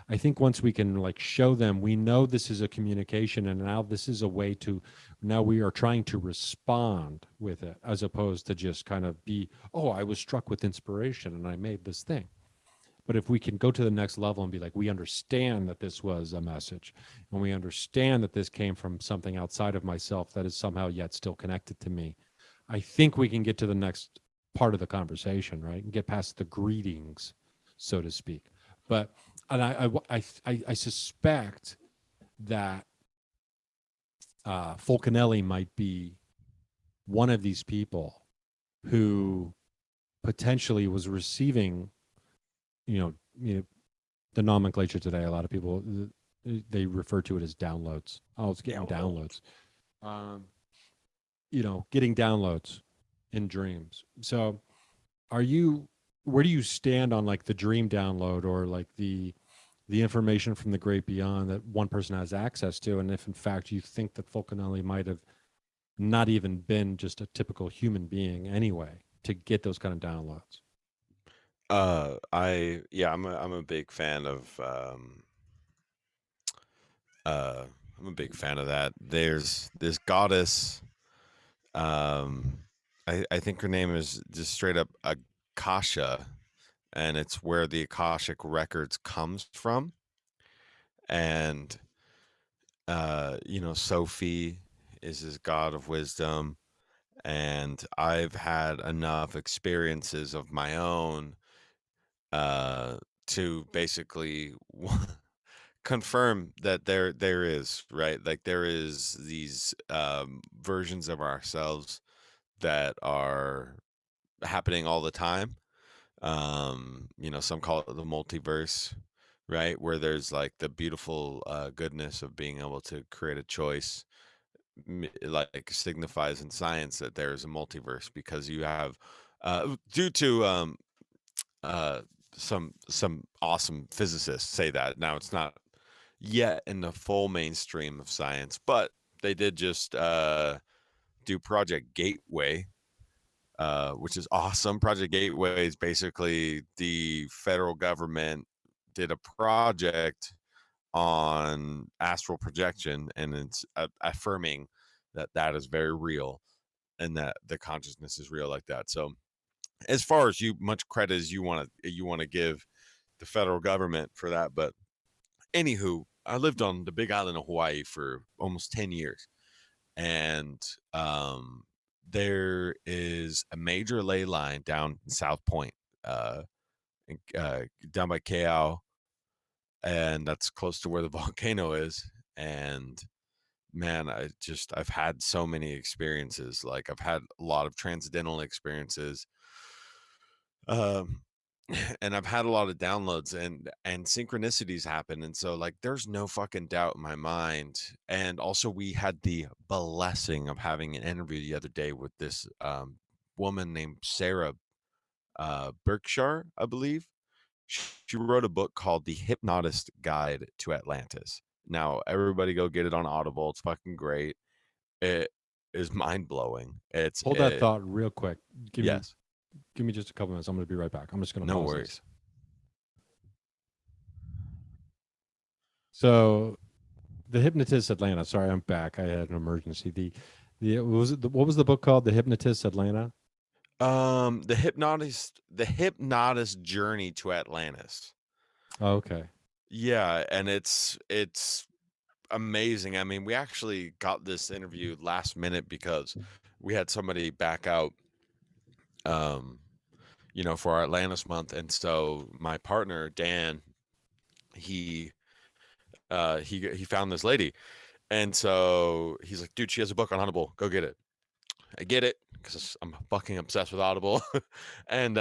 I think once we can show them, we know this is a communication, and now this is a way to, now we are trying to respond with it, as opposed to just kind of be, oh, I was struck with inspiration and I made this thing. But if we can go to the next level and be like, we understand that this was a message, and we understand that this came from something outside of myself that is somehow yet still connected to me, I think we can get to the next part of the conversation, right? And get past the greetings, so to speak. But and I suspect that Fulcanelli might be one of these people who potentially was receiving, the nomenclature today. A lot of people, they refer to it as downloads. Oh, it's getting downloads. Getting downloads in dreams. So, where do you stand on the dream download, or the information from the great beyond that one person has access to, and if in fact you think that Fulcanelli might have not even been just a typical human being anyway to get those kind of downloads? I'm a big fan of I'm a big fan of that. There's this goddess, I think her name is just straight up Akasha, and it's where the Akashic records comes from. And Sophie is his god of wisdom, and I've had enough experiences of my own to basically confirm that there is, right, there is these versions of ourselves that are happening all the time. Some call it the multiverse, right, where there's the beautiful goodness of being able to create a choice. Signifies in science that there is a multiverse, because you have due to some awesome physicists say that. Now, it's not yet in the full mainstream of science, but they did just do Project Gateway, which is awesome. Project Gateway is basically the federal government did a project on astral projection, and it's affirming that that is very real and that the consciousness is real like that. So as far as much credit as you want to give the federal government for that, but anywho, I lived on the big island of Hawaii for almost 10 years, and there is a major ley line down in South Point, down by Kau, and that's close to where the volcano is. And man, I've had so many experiences. Like, I've had a lot of transcendental experiences, um and I've had a lot of downloads, and synchronicities happen. And so, like, there's no fucking doubt in my mind. And also, we had the blessing of having an interview the other day with this woman named Sarah Berkshire, I believe. She wrote a book called The Hypnotist Guide to Atlantis. Now, everybody go get it on Audible. It's fucking great. It is mind-blowing. Hold that thought real quick. Yes. Give me just a couple minutes. I'm going to be right back. I'm just going to No pause worries. this. So, the Hypnotist Atlanta. Sorry, I'm back. I had an emergency. What was the book called? The Hypnotist Atlanta. The hypnotist journey to Atlantis. Oh, okay. Yeah, and it's amazing. I mean, we actually got this interview last minute because we had somebody back out for our Atlantis month. And so my partner Dan, he found this lady, and so he's like, dude, she has a book on Audible, go get it. I get it because I'm fucking obsessed with Audible. And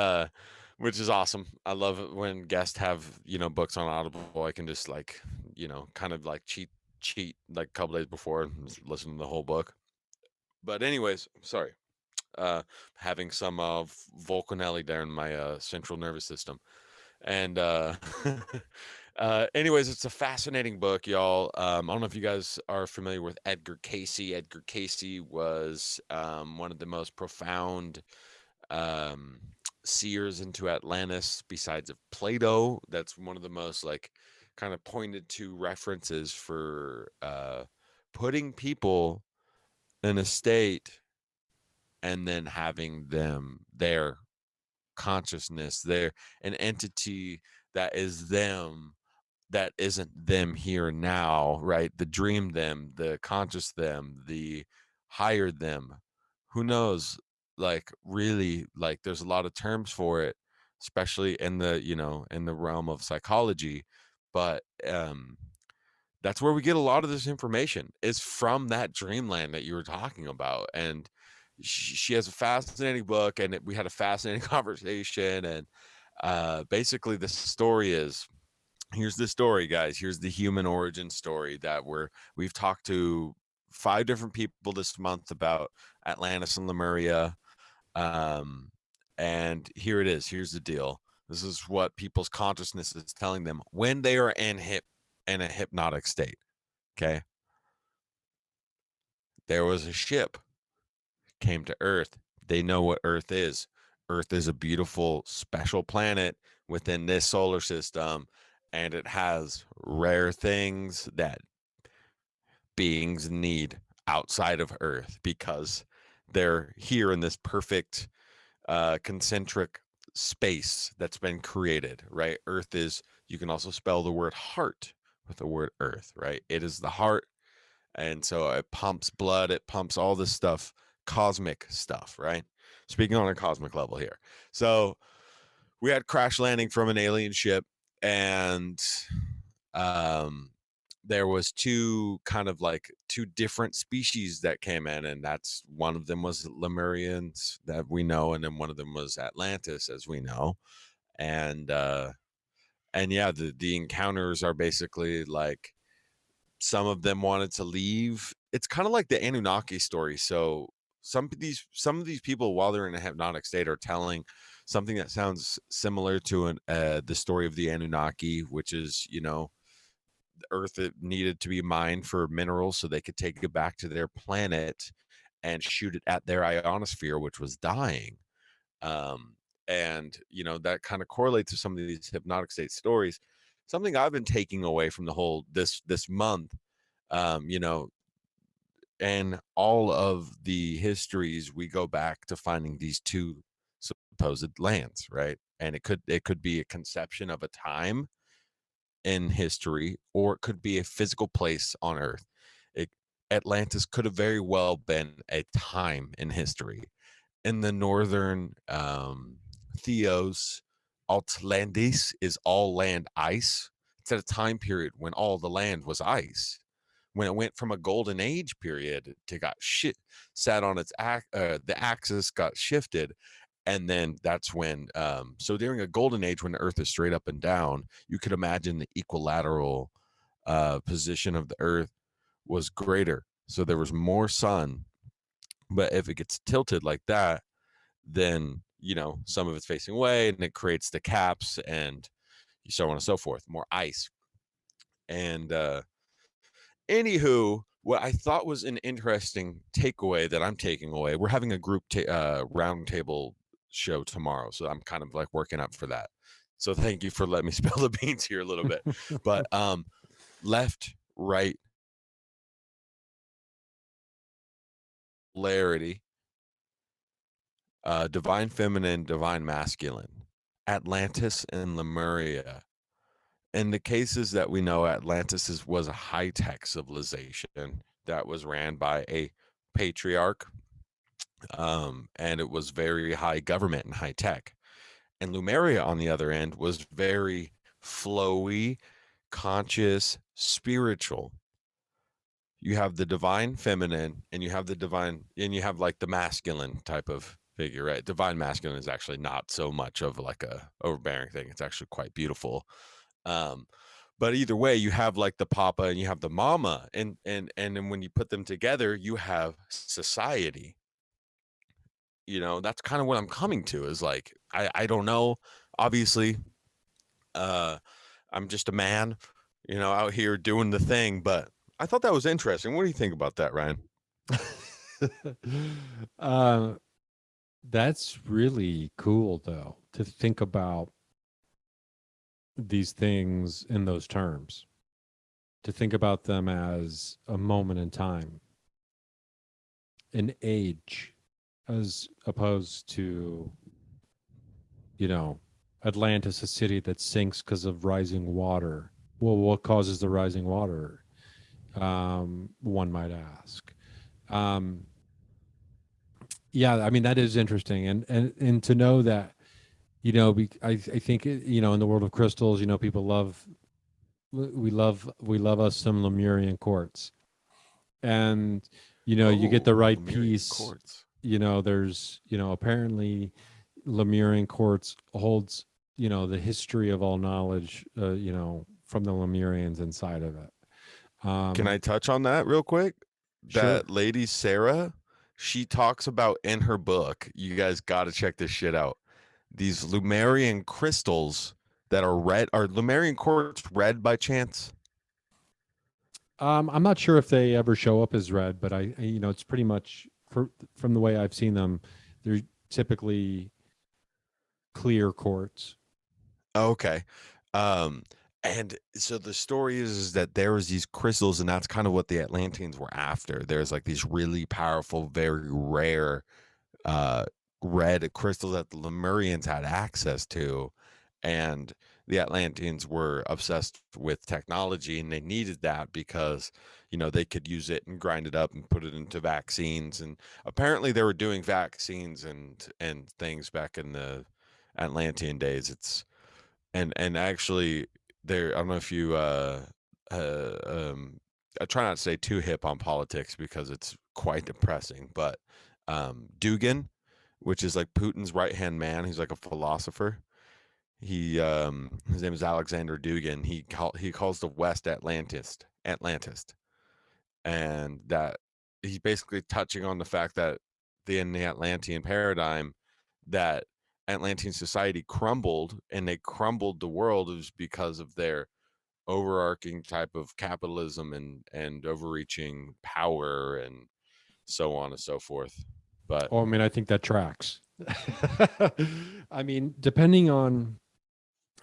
which is awesome. I love it when guests have books on Audible. I can just kind of like cheat like a couple days before and just listen to the whole book. But anyways, sorry, having some Fulcanelli there in my central nervous system. And anyways, it's a fascinating book, y'all. I don't know if you guys are familiar with Edgar Cayce. Edgar Cayce was one of the most profound seers into Atlantis besides of Plato. That's one of the most kind of pointed to references for putting people in a state and then having their consciousness, an entity that is them, that isn't them here now, right? The dream them, the conscious them, the higher them, who knows, really, there's a lot of terms for it, especially in the in the realm of psychology. But that's where we get a lot of this information, is from that dreamland that you were talking about. And she has a fascinating book, and we had a fascinating conversation. And basically the story is, here's the story, guys. Here's the human origin story that we've talked to 5 different people this month about Atlantis and Lemuria. And here it is. Here's the deal. This is what people's consciousness is telling them when they are in a hypnotic state. Okay. There was a ship came to Earth. They know what Earth is. Earth is a beautiful, special planet within this solar system, and it has rare things that beings need outside of Earth because they're here in this perfect concentric space that's been created, right? Earth is, you can also spell the word heart with the word Earth, right? It is the heart. And so it pumps blood, it pumps all this stuff, cosmic stuff, right? Speaking on a cosmic level here. So we had crash landing from an alien ship, and there was two different species that came in, and that's one of them was Lemurians that we know, and then one of them was Atlantis, as we know. And yeah, the encounters are basically like, some of them wanted to leave. It's kind of like the Anunnaki story. So some of these people, while they're in a hypnotic state, are telling something that sounds similar to the story of the Anunnaki, which is, the Earth needed to be mined for minerals so they could take it back to their planet and shoot it at their ionosphere, which was dying. And that kind of correlates to some of these hypnotic state stories. Something I've been taking away from the whole this month, and all of the histories, we go back to finding these two supposed lands, right? And it could be a conception of a time in history, or it could be a physical place on Earth. Atlantis could have very well been a time in history. In the northern Theos, Atlantis is all land ice. It's at a time period when all the land was ice. When it went from a golden age period to got sat on its the axis got shifted, and then that's when so during a golden age, when the Earth is straight up and down, you could imagine the equilateral position of the Earth was greater, so there was more sun. But if it gets tilted like that, then some of it's facing away, and it creates the caps, and so on and so forth, more ice. And anywho, what I thought was an interesting takeaway that I'm taking away, we're having a group roundtable show tomorrow, so I'm kind of like working up for that. So thank you for letting me spill the beans here a little bit. But left, right, polarity, divine feminine, divine masculine, Atlantis and Lemuria. In the cases that we know, Atlantis was a high-tech civilization that was ran by a patriarch, and it was very high government and high tech. And Lemuria, on the other end, was very flowy, conscious, spiritual. You have the divine feminine, and you have the divine, and you have like the masculine type of figure, right? Divine masculine is actually not so much of like a overbearing thing. It's actually quite beautiful. But either way, you have like the papa and you have the mama, and then when you put them together, you have society. That's kind of what I'm coming to, is like, I don't know, obviously, I'm just a man, out here doing the thing, but I thought that was interesting. What do you think about that, Ryan? That's really cool, though, to think about these things in those terms, to think about them as a moment in time, an age, as opposed to, Atlantis, a city that sinks because of rising water. Well, what causes the rising water? One might ask. Yeah, I mean, that is interesting. And to know that, I think, in the world of crystals, people we love us some Lemurian quartz. And, you get the right Lemurian piece. quartz. There's, apparently Lemurian quartz holds, the history of all knowledge, from the Lemurians inside of it. Can I touch on that real quick? Sure. That lady, Sarah, she talks about in her book, you guys got to check this shit out, these Lemurian crystals that are red. Are Lemurian quartz red by chance? I'm not sure if they ever show up as red, but it's pretty much, from the way I've seen them, they're typically clear quartz. Okay. And so the story is that there was these crystals, and that's kind of what the Atlanteans were after. There's like these really powerful, very rare red crystals that the Lemurians had access to, and the Atlanteans were obsessed with technology, and they needed that because they could use it and grind it up and put it into vaccines. And apparently they were doing vaccines and things back in the Atlantean days. It's and actually, there, I don't know if you I try not to say too hip on politics because it's quite depressing, but Dugin, which is like Putin's right hand man, he's like a philosopher. His name is Alexander Dugin. He calls the West Atlantis, and that he's basically touching on the fact that in the Atlantean paradigm, that Atlantean society crumbled, and they crumbled the world is because of their overarching type of capitalism and overreaching power and so on and so forth. But I mean, I think that tracks. I mean, depending on,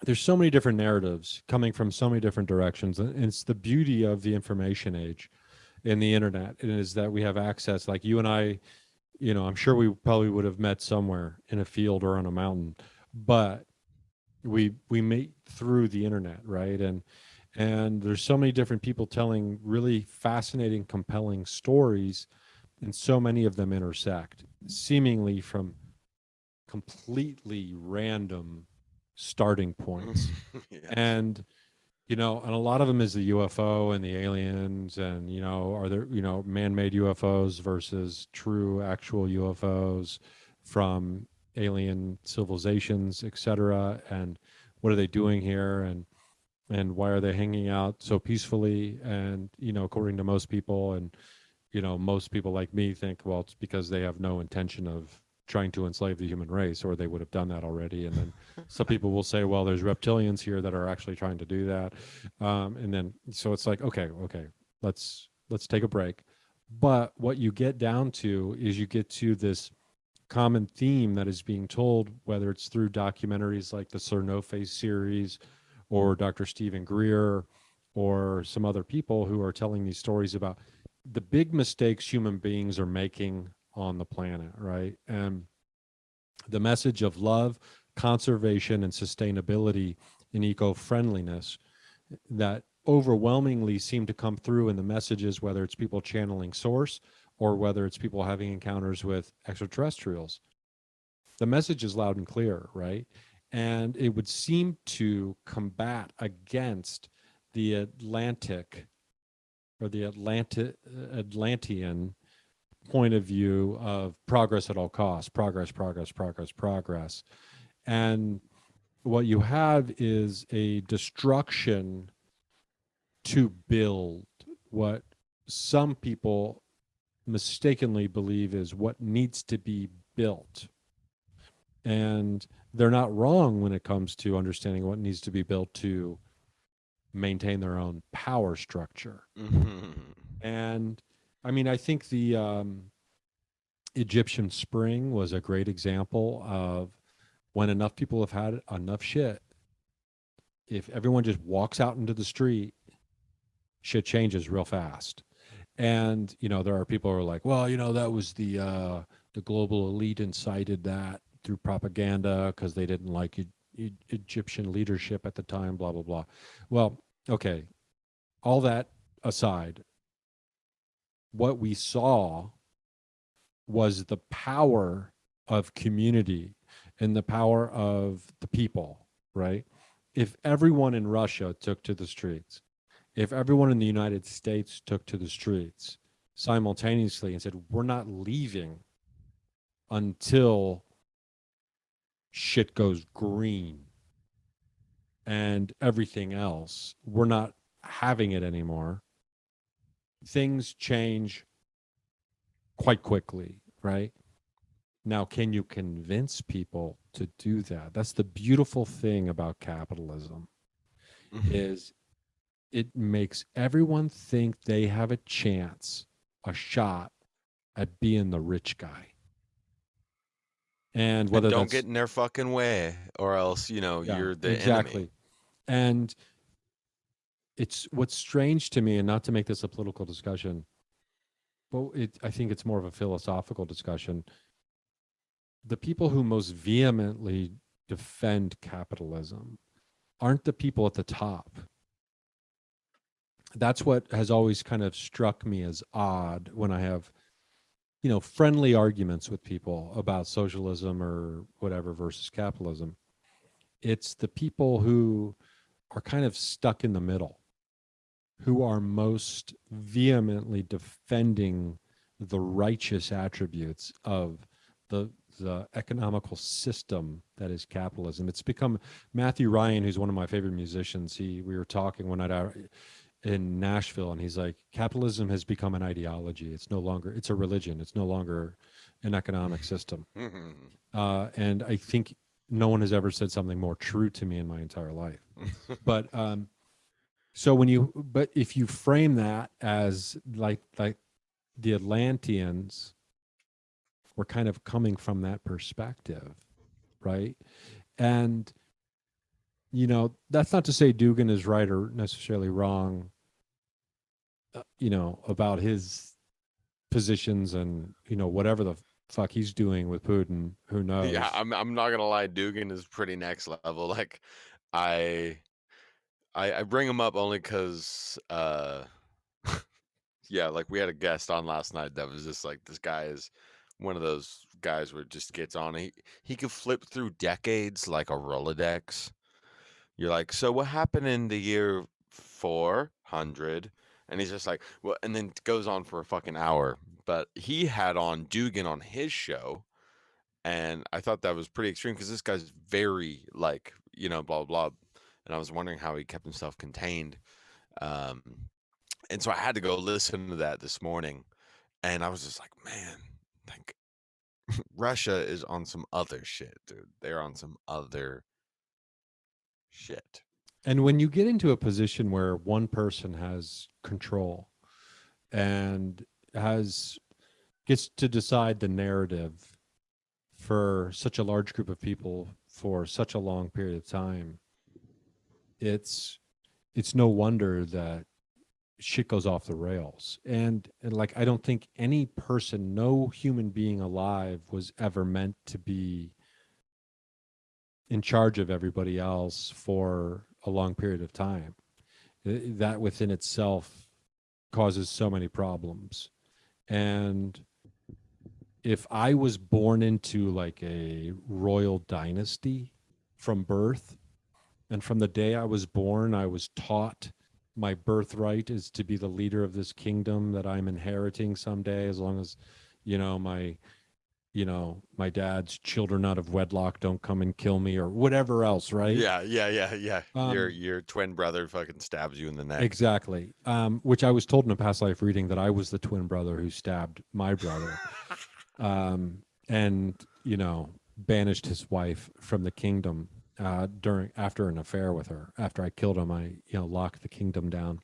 there's so many different narratives coming from so many different directions. And it's the beauty of the information age in the internet, and is that we have access, like you and I, I'm sure we probably would have met somewhere in a field or on a mountain, but we meet through the internet, right? And there's so many different people telling really fascinating, compelling stories, and so many of them intersect, seemingly from completely random starting points. Yes. And and a lot of them is the UFO and the aliens, and are there man-made UFOs versus true actual UFOs from alien civilizations, etc., and what are they doing here, and why are they hanging out so peacefully, and according to most people, and most people like me think, well, it's because they have no intention of trying to enslave the human race, or they would have done that already. And then some people will say, well, there's reptilians here that are actually trying to do that. And then so it's like, okay, let's take a break. But what you get down to is you get to this common theme that is being told, whether it's through documentaries like the Sir No Face series, or Dr. Stephen Greer, or some other people who are telling these stories about the big mistakes human beings are making on the planet, right? And the message of love, conservation, and sustainability and eco-friendliness that overwhelmingly seem to come through in the messages, whether it's people channeling source or whether it's people having encounters with extraterrestrials. The message is loud and clear, right? And it would seem to combat against the Atlantic or the Atlantean point of view of progress at all costs, progress. And what you have is a destruction to build what some people mistakenly believe is what needs to be built. And they're not wrong when it comes to understanding what needs to be built to maintain their own power structure. And I mean, I think the Egyptian Spring was a great example of when enough people have had enough shit, if everyone just walks out into the street, shit changes real fast. And there are people who are like, well, that was the global elite incited that through propaganda because they didn't like Egyptian leadership at the time, blah blah blah. Well, okay, all that aside, what we saw was the power of community and the power of the people, right? If everyone in Russia took to the streets, if everyone in the United States took to the streets simultaneously and said, we're not leaving until shit goes green and everything else, we're not having it anymore, things change quite quickly, right? Now, can you convince people to do that? That's the beautiful thing about capitalism, is it makes everyone think they have a chance, a shot at being the rich guy. And whether don't that's, get in their fucking way, or else you're the enemy. And it's what's strange to me, and not to make this a political discussion, but I think it's more of a philosophical discussion. The people who most vehemently defend capitalism aren't the people at the top. That's what has always kind of struck me as odd when I have, friendly arguments with people about socialism or whatever versus capitalism. It's the people who are kind of stuck in the middle, who are most vehemently defending the righteous attributes of the economical system that is capitalism. It's become Matthew Ryan, who's one of my favorite musicians. We were talking one night out in Nashville, and he's like, capitalism has become an ideology. It's a religion. It's no longer an economic system. And I think no one has ever said something more true to me in my entire life. But but if you frame that as like the Atlanteans we're kind of coming from that perspective, right? And you know, that's not to say Dugan is right or necessarily wrong, you know, about his positions and, you know, whatever the fuck he's doing with Putin, who knows? Yeah, I'm not gonna lie, Dugan is pretty next level. Like, I I bring him up only because yeah, like we had a guest on last night that was just like, this guy is one of those guys where it just gets on. He could flip through decades like a Rolodex. You're like, so what happened in the year 400? And he's just like, well, and then it goes on for a fucking hour. But he had on Dugan on his show, and I thought that was pretty extreme because this guy's very like, you know, blah blah blah. And I was wondering how he kept himself contained. Um, and so I had to go listen to that this morning, and I was just like, man, like Russia is on some other shit, dude. They're on some other shit. And when you get into a position where one person has control and gets to decide the narrative for such a large group of people for such a long period of time, it's no wonder that shit goes off the rails. And like, I don't think any person, no human being alive was ever meant to be in charge of everybody else for a long period of time. That within itself causes so many problems. And if I was born into like a royal dynasty from birth, and from the day I was born, I was taught my birthright is to be the leader of this kingdom that I'm inheriting someday, as long as, you know, my dad's children out of wedlock don't come and kill me or whatever else, right? Yeah. Your twin brother fucking stabs you in the neck. Exactly. Which I was told in a past life reading that I was the twin brother who stabbed my brother. And, you know, banished his wife from the kingdom after an affair with her. After I killed him, I, you know, locked the kingdom down.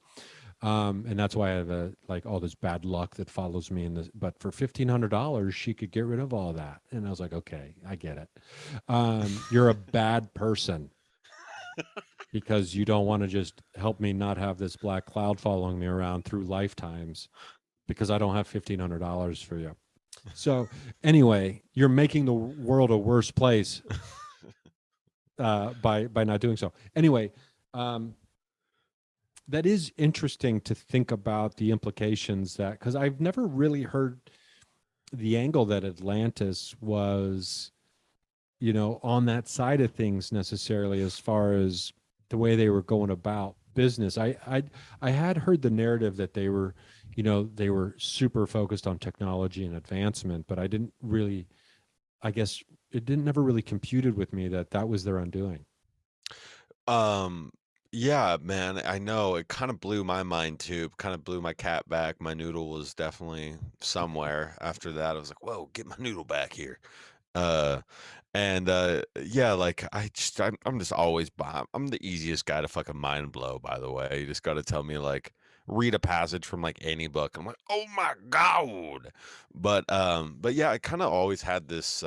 And that's why I have like all this bad luck that follows me in this. But for $1,500, she could get rid of all that. And I was like, okay, I get it. You're a bad person because you don't want to just help me not have this black cloud following me around through lifetimes because I don't have $1,500 for you. So anyway, you're making the world a worse place by not doing so. Anyway, that is interesting to think about the implications that, because I've never really heard the angle that Atlantis was, you know, on that side of things necessarily, as far as the way they were going about business. I had heard the narrative that they were, you know, they were super focused on technology and advancement, but I didn't really, I guess it didn't never really computed with me that that was their undoing. Yeah, man, I know. It kind of blew my mind too. Kind of blew my cat back. My noodle was definitely somewhere after that. I was like, whoa, get my noodle back here. And yeah, like I'm just always I'm the easiest guy to fucking mind blow, by the way. You just got to tell me, like, read a passage from like any book. I'm like, oh my God. But yeah, I kind of always had this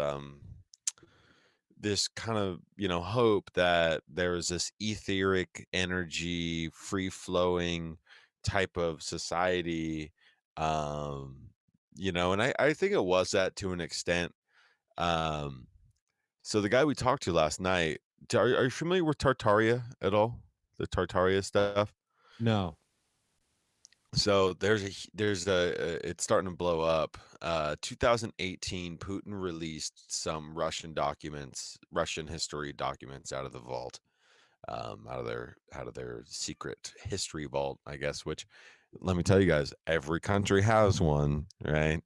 kind of, you know, hope that there was this etheric energy, free flowing type of society. Um, you know, and I think it was that to an extent. Um, so the guy we talked to last night, are you familiar with Tartaria at all? The Tartaria stuff? No. So it's starting to blow up. 2018, Putin released some Russian history documents out of the vault, out of their secret history vault, I guess. Which, let me tell you guys, every country has one, right?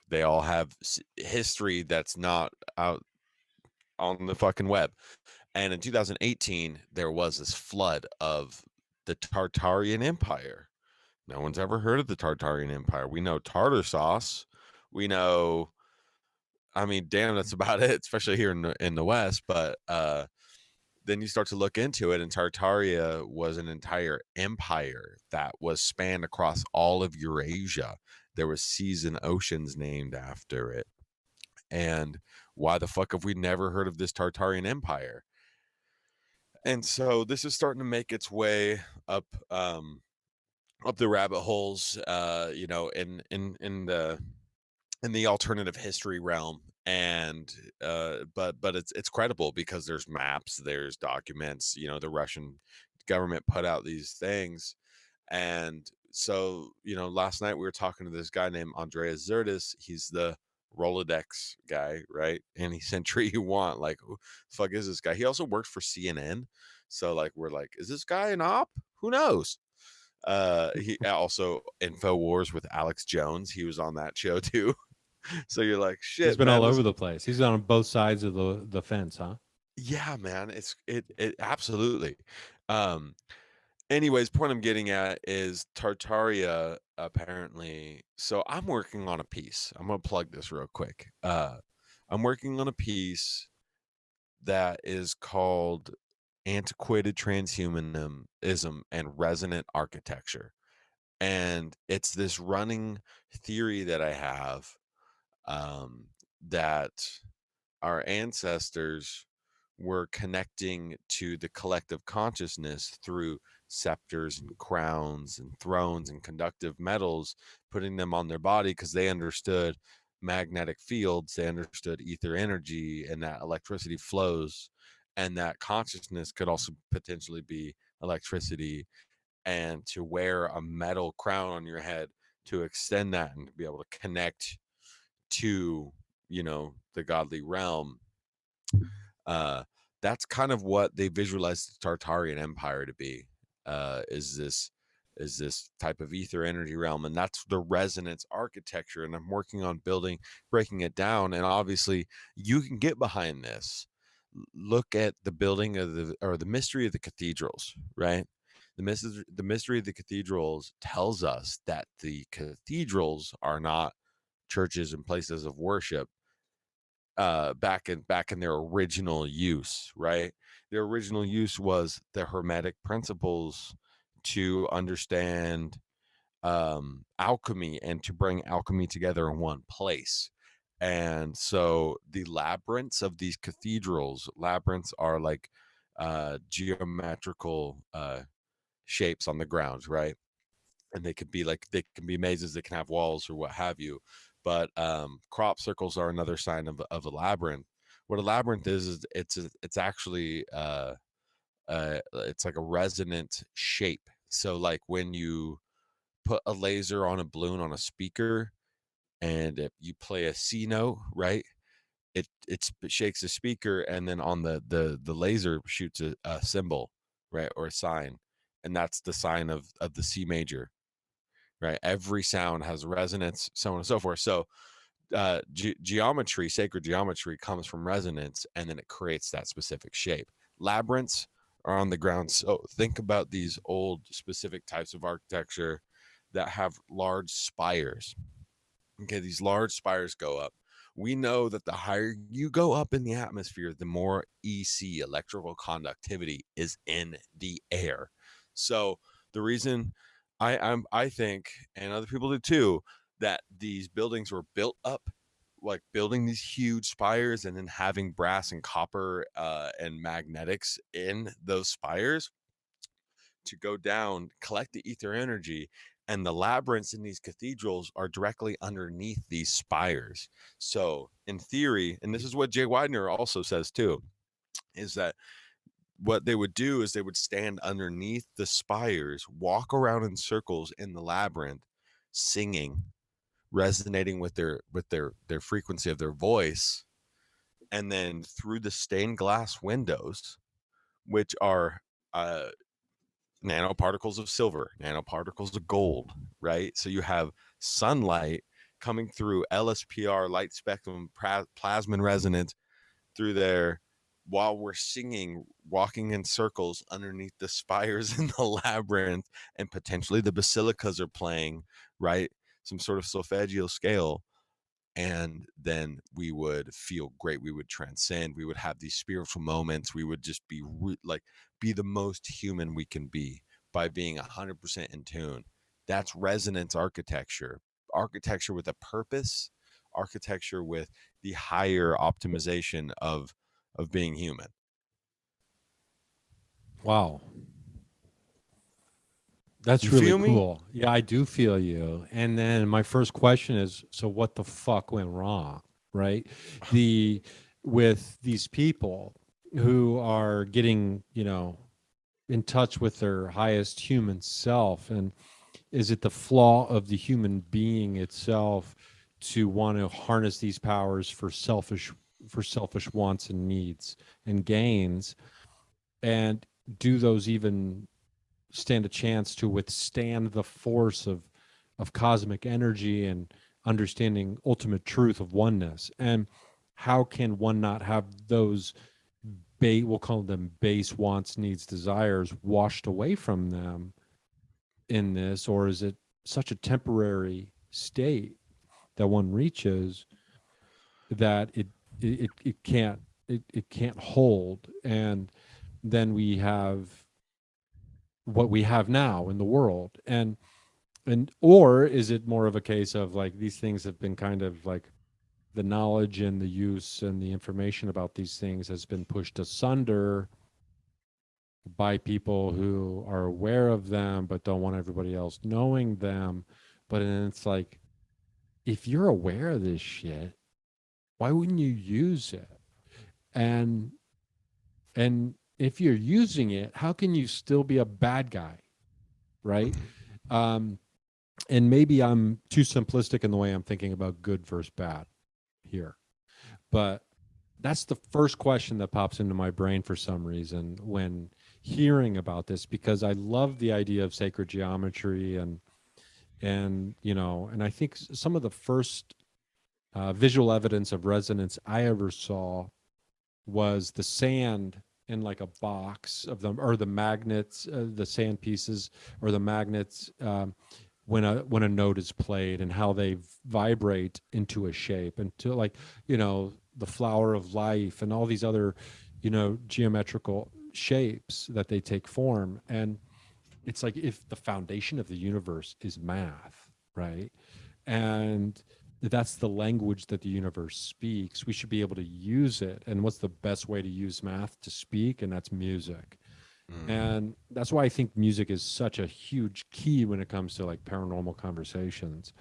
They all have history that's not out on the fucking web. And in 2018, there was this flood of the Tartarian Empire. No one's ever heard of the Tartarian Empire. We know tartar sauce. We know, I mean, damn, that's about it, especially here in the West. But then you start to look into it, and Tartaria was an entire empire that was spanned across all of Eurasia. There was seas and oceans named after it. And why the fuck have we never heard of this Tartarian Empire? And so this is starting to make its way up the rabbit holes, in the alternative history realm. And but it's credible because there's maps, there's documents. The Russian government put out these things. And so last night we were talking to this guy named Andreas Zertis. He's the Rolodex guy, right? Any century you want. Like, who the fuck is this guy? He also works for CNN. So like, we're like, is this guy an op? Who knows? He also InfoWars with Alex Jones. He was on that show too. So you're like, shit. He's been man, all over the place. He's on both sides of the fence, huh? Yeah, man. It absolutely. Anyways, point I'm getting at is Tartaria apparently. So I'm working on a piece. I'm gonna plug this real quick. I'm working on a piece that is called Antiquated Transhumanism and Resonant Architecture. And it's this running theory that I have, that our ancestors were connecting to the collective consciousness through scepters and crowns and thrones and conductive metals, putting them on their body because they understood magnetic fields, they understood ether energy, and that electricity flows, and that consciousness could also potentially be electricity. And to wear a metal crown on your head to extend that and to be able to connect to the godly realm. That's kind of what they visualized the Tartarian Empire to be, is this type of ether energy realm. And that's the resonance architecture. And I'm working on breaking it down. And obviously you can get behind this. Look at the building of the mystery of the cathedrals, right? The mystery of the cathedrals tells us that the cathedrals are not churches and places of worship, back in their original use, right? Their original use was the Hermetic principles to understand alchemy and to bring alchemy together in one place. And so the labyrinths of these cathedrals, labyrinths are like geometrical shapes on the ground, right? And they can be mazes, they can have walls or what have you. But crop circles are another sign of a labyrinth. What a labyrinth is it's actually it's like a resonant shape. So like when you put a laser on a balloon on a speaker, and if you play a C note, right, it shakes the speaker, and then on the laser shoots a symbol, right, or a sign, and that's the sign of the C major, right? Every sound has resonance, so on and so forth. So geometry, sacred geometry, comes from resonance, and then it creates that specific shape. Labyrinths are on the ground. So think about these old specific types of architecture that have large spires. Okay, these large spires go up. We know that the higher you go up in the atmosphere, the more EC, electrical conductivity, is in the air. So the reason I think, and other people do too, that these buildings were built up, like building these huge spires and then having brass and copper and magnetics in those spires to go down, collect the ether energy. And the labyrinths in these cathedrals are directly underneath these spires. So in theory, and this is what Jay Widener also says too, is that what they would do is they would stand underneath the spires, walk around in circles in the labyrinth, singing, resonating with their frequency of their voice. And then through the stained glass windows, which are nanoparticles of silver, nanoparticles of gold, right? So you have sunlight coming through LSPR, light spectrum plasma resonance, through there, while we're singing, walking in circles underneath the spires in the labyrinth, and potentially the basilicas are playing, right? Some sort of solfeggio scale. And then we would feel great. We would transcend. We would have these spiritual moments. We would just be be the most human we can be by being 100% in tune. That's resonance architecture, architecture with a purpose, architecture with the higher optimization of being human. Wow. That's You really feel me? cool. Yeah, I do feel you. And then my first question is, so what the fuck went wrong, right? The with these people who are getting, in touch with their highest human self, and is it the flaw of the human being itself to want to harness these powers for selfish wants and needs and gains, and do those even stand a chance to withstand the force of cosmic energy and understanding ultimate truth of oneness? And how can one not have those we'll call them base wants, needs, desires washed away from them in this? Or is it such a temporary state that one reaches that it can't hold? And then we have what we have now in the world. And or is it more of a case of like these things have been kind of like the knowledge and the use and the information about these things has been pushed asunder by people who are aware of them but don't want everybody else knowing them? But then it's like, if you're aware of this shit, why wouldn't you use it? And if you're using it, how can you still be a bad guy, right? And maybe I'm too simplistic in the way I'm thinking about good versus bad here, but that's the first question that pops into my brain for some reason when hearing about this, because I love the idea of sacred geometry and I think some of the first visual evidence of resonance I ever saw was the sand in like a box of them, or the magnets, the sand pieces or the magnets, when a note is played, and how they vibrate into a shape, into like, the flower of life and all these other, geometrical shapes that they take form. And it's like, if the foundation of the universe is math, right? And that's the language that the universe speaks, we should be able to use it. And what's the best way to use math to speak? And that's music. And that's why I think music is such a huge key when it comes to like paranormal conversations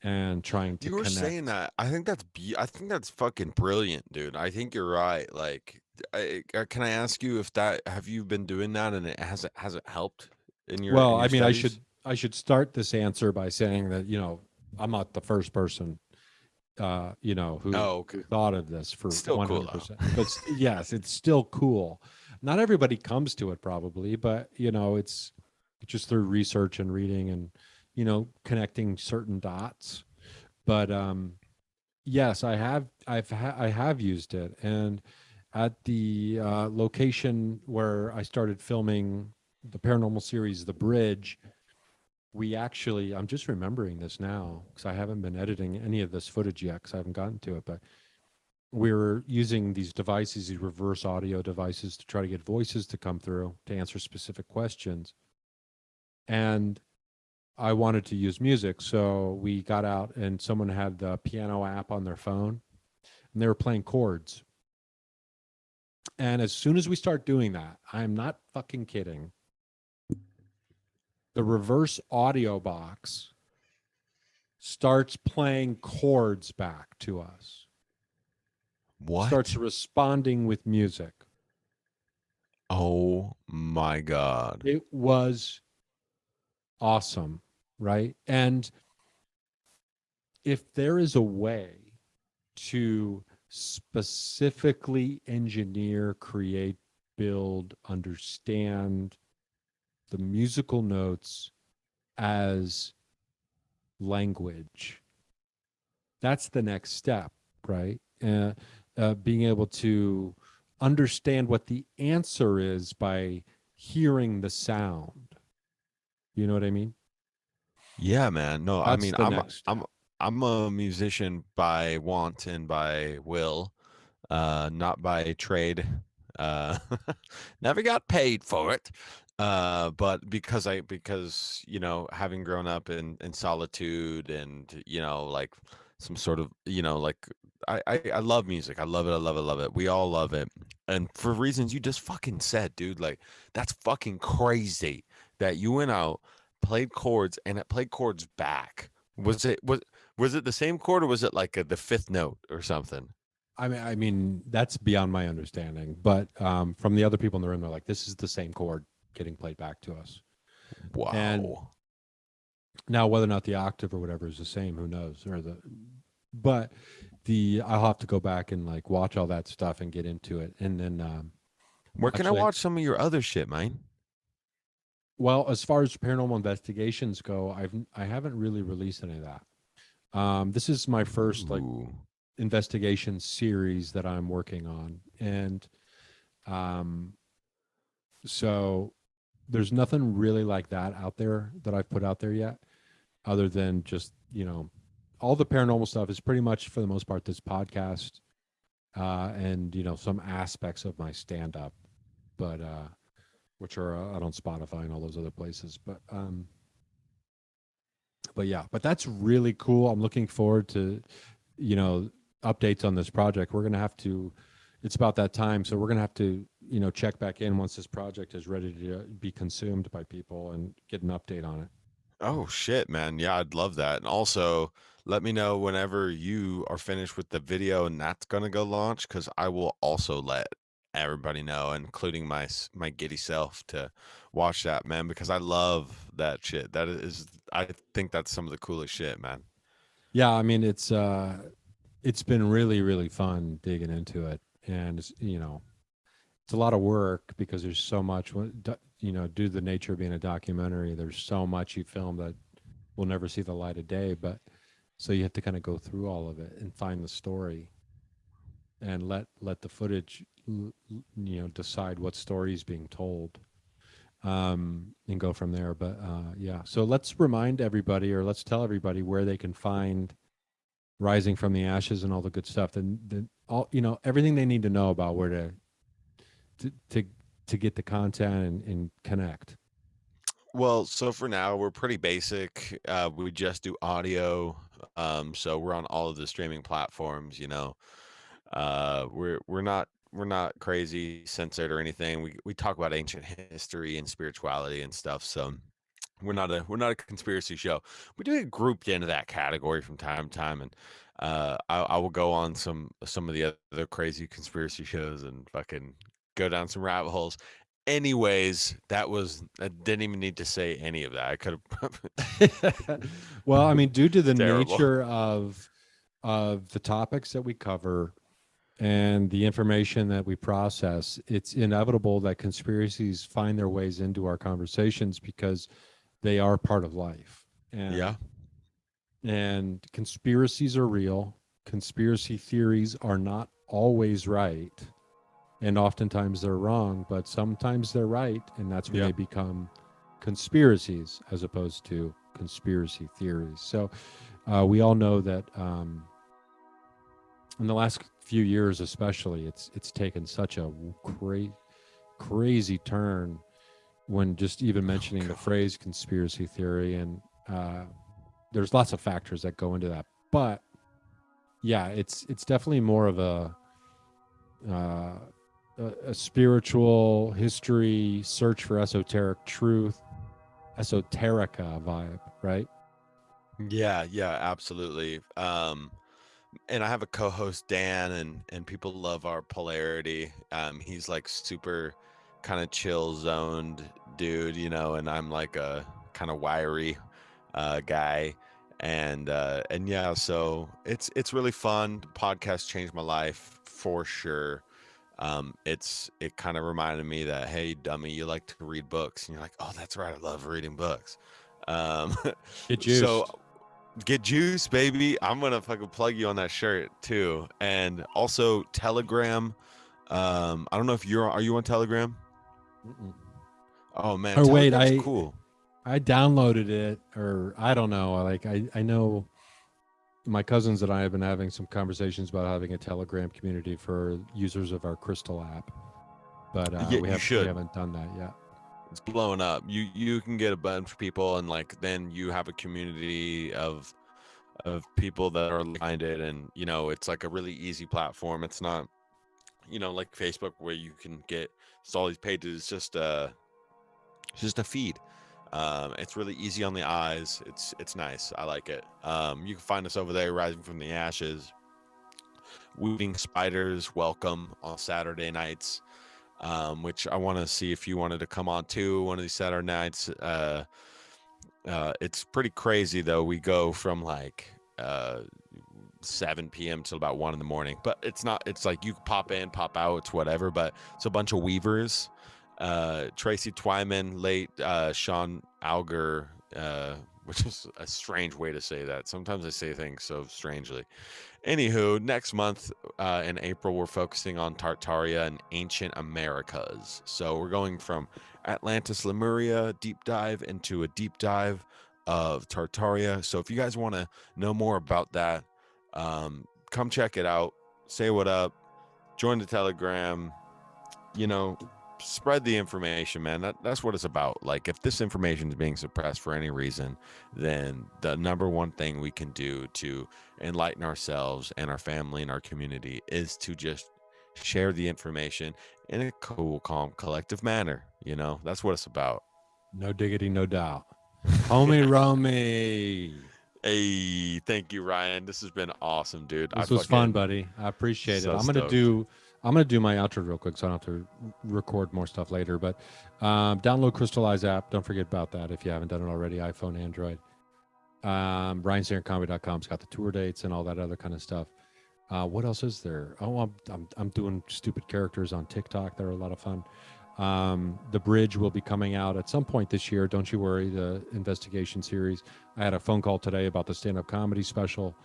and trying to You were connect. saying that. I think that's fucking brilliant, dude. I think you're right. Like, can I ask you if have you been doing that and it has it helped in your Well, I mean, studies? I should start this answer by saying that, I'm not the first person who Okay. thought of this for Still cool, 100%. But yes, it's still cool. Not everybody comes to it probably, but it's just through research and reading and connecting certain dots. But yes, I have used it. And at the location where I started filming the paranormal series The Bridge, we actually, I'm just remembering this now because I haven't been editing any of this footage yet because I haven't gotten to it, but we were using these devices, these reverse audio devices, to try to get voices to come through to answer specific questions. And I wanted to use music, so we got out and someone had the piano app on their phone and they were playing chords. And as soon as we start doing that, I'm not fucking kidding, the reverse audio box starts playing chords back to us. What? Starts responding with music. Oh my God. It was awesome, right? And if there is a way to specifically engineer, create, build, understand the musical notes as language, that's the next step, right? Being able to understand what the answer is by hearing the sound. You know what I mean? Yeah, man. No, I That's mean, the next step. I'm a musician by want and by will, not by trade. Uh, never got paid for it. But because having grown up in solitude and, like some sort of, like I love music. I love it. I love it. Love it. We all love it. And for reasons you just fucking said, dude, like that's fucking crazy that you went out, played chords, and it played chords back. Was it the same chord, or was it like the fifth note or something? I mean, that's beyond my understanding. But from the other people in the room, they're like, this is the same chord getting played back to us. Wow. And now, whether or not the octave or whatever is the same, who knows? But I'll have to go back and like watch all that stuff and get into it. And then, where can I watch some of your other shit, man? Well, as far as paranormal investigations go, I haven't really released any of that. This is my first like investigation series that I'm working on, and so there's nothing really like that out there that I've put out there yet, other than just all the paranormal stuff is pretty much for the most part this podcast, and some aspects of my stand up, but which are out on Spotify and all those other places, but yeah, but that's really cool. I'm looking forward to updates on this project. We're going to have to, it's about that time. So we're going to have to, check back in once this project is ready to be consumed by people and get an update on it. Oh shit, man. Yeah, I'd love that. And also let me know whenever you are finished with the video and that's going to go launch, because I will also let everybody know, including my giddy self, to watch that, man, because I love that shit. I think that's some of the coolest shit, man. Yeah, I mean, it's been really, really fun digging into it, and it's a lot of work because there's so much, due to the nature of being a documentary, there's so much you film that will never see the light of day, but so you have to kind of go through all of it and find the story and let the footage decide what story is being told, and go from there. But yeah, so let's remind everybody, or let's tell everybody where they can find Rising from the Ashes and all the good stuff, then all everything they need to know about where to get the content and connect. Well, so for now we're pretty basic. We just do audio, so we're on all of the streaming platforms. We're not crazy censored or anything. We talk about ancient history and spirituality and stuff. So we're not a conspiracy show. We do get grouped into that category from time to time, and I will go on some of the other crazy conspiracy shows and fucking go down some rabbit holes. Anyways, I didn't even need to say any of that. I could have. Well, I mean, due to the Terrible. nature of the topics that we cover and the information that we process, it's inevitable that conspiracies find their ways into our conversations because they are part of life. And, Yeah. And conspiracies are real. Conspiracy theories are not always right. And oftentimes they're wrong, but sometimes they're right. And that's when they become conspiracies as opposed to conspiracy theories. So we all know that in the last few years, especially, it's taken such a crazy turn when just even mentioning the phrase conspiracy theory. And there's lots of factors that go into that. But yeah, it's definitely more of a spiritual history, search for esoteric truth, esoterica vibe, right? Yeah, absolutely. And I have a co-host, Dan, and people love our polarity. He's like super kind of chill zoned dude, and I'm like a kind of wiry guy. And yeah, so it's really fun. The podcast changed my life for sure. It kind of reminded me that, hey, dummy, you like to read books, and you're like, oh, that's right, I love reading books. Get juiced. So get juice, baby. I'm gonna fucking plug you on that shirt too. And also Telegram. I don't know if are you on Telegram? Mm-mm. Oh man, or wait, Telegram's cool. I downloaded it, or I don't know. Like I know my cousins and I have been having some conversations about having a Telegram community for users of our Crystal app, but we haven't done that yet. It's blowing up. You can get a bunch of people, and like then you have a community of of people that are behind it, and it's like a really easy platform. It's not like Facebook where you can get all these pages. It's just a feed. It's really easy on the eyes. It's nice. I like it. You can find us over there, Rising from the Ashes. Weaving Spiders, welcome on Saturday nights, which I want to see if you wanted to come on too one of these Saturday nights. It's pretty crazy though. We go from like 7 p.m. till about 1 in the morning, but it's like you pop in, pop out, it's whatever, but it's a bunch of weavers. Tracy Twyman, late Sean Alger, which is a strange way to say that. Sometimes I say things so strangely. Anywho, next month in April, we're focusing on Tartaria and ancient Americas. So we're going from Atlantis, Lemuria, deep dive into a deep dive of Tartaria. So if you guys want to know more about that, come check it out. Say what up. Join the Telegram. Spread the information, man. That's what it's about. Like, if this information is being suppressed for any reason, then the number one thing we can do to enlighten ourselves and our family and our community is to just share the information in a cool, calm, collective manner. That's what it's about. No diggity, no doubt. Homie Romie. Hey, thank you, Ryan. This has been awesome, dude. This was fun, buddy. I appreciate it. I'm gonna do my outro real quick, so I don't have to record more stuff later. But download Crystallize app. Don't forget about that if you haven't done it already. iPhone, Android. RyanSingerComedy.com's got the tour dates and all that other kind of stuff. What else is there? Oh, I'm doing stupid characters on TikTok. They're a lot of fun. The Bridge will be coming out at some point this year. Don't you worry. The investigation series. I had a phone call today about the stand-up comedy special.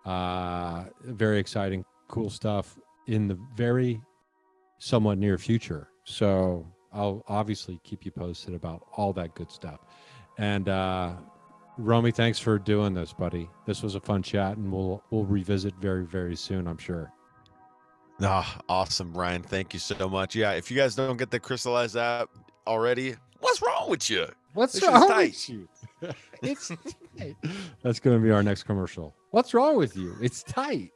Very exciting, cool stuff in the very somewhat near future. So I'll obviously keep you posted about all that good stuff. And Romie, thanks for doing this, buddy. This was a fun chat, and we'll revisit very, very soon, I'm sure. Awesome, Ryan. Thank you so much. Yeah, if you guys don't get the Crystallize app already, what's wrong with you? What's wrong with you? It's tight. That's going to be our next commercial. What's wrong with you? It's tight.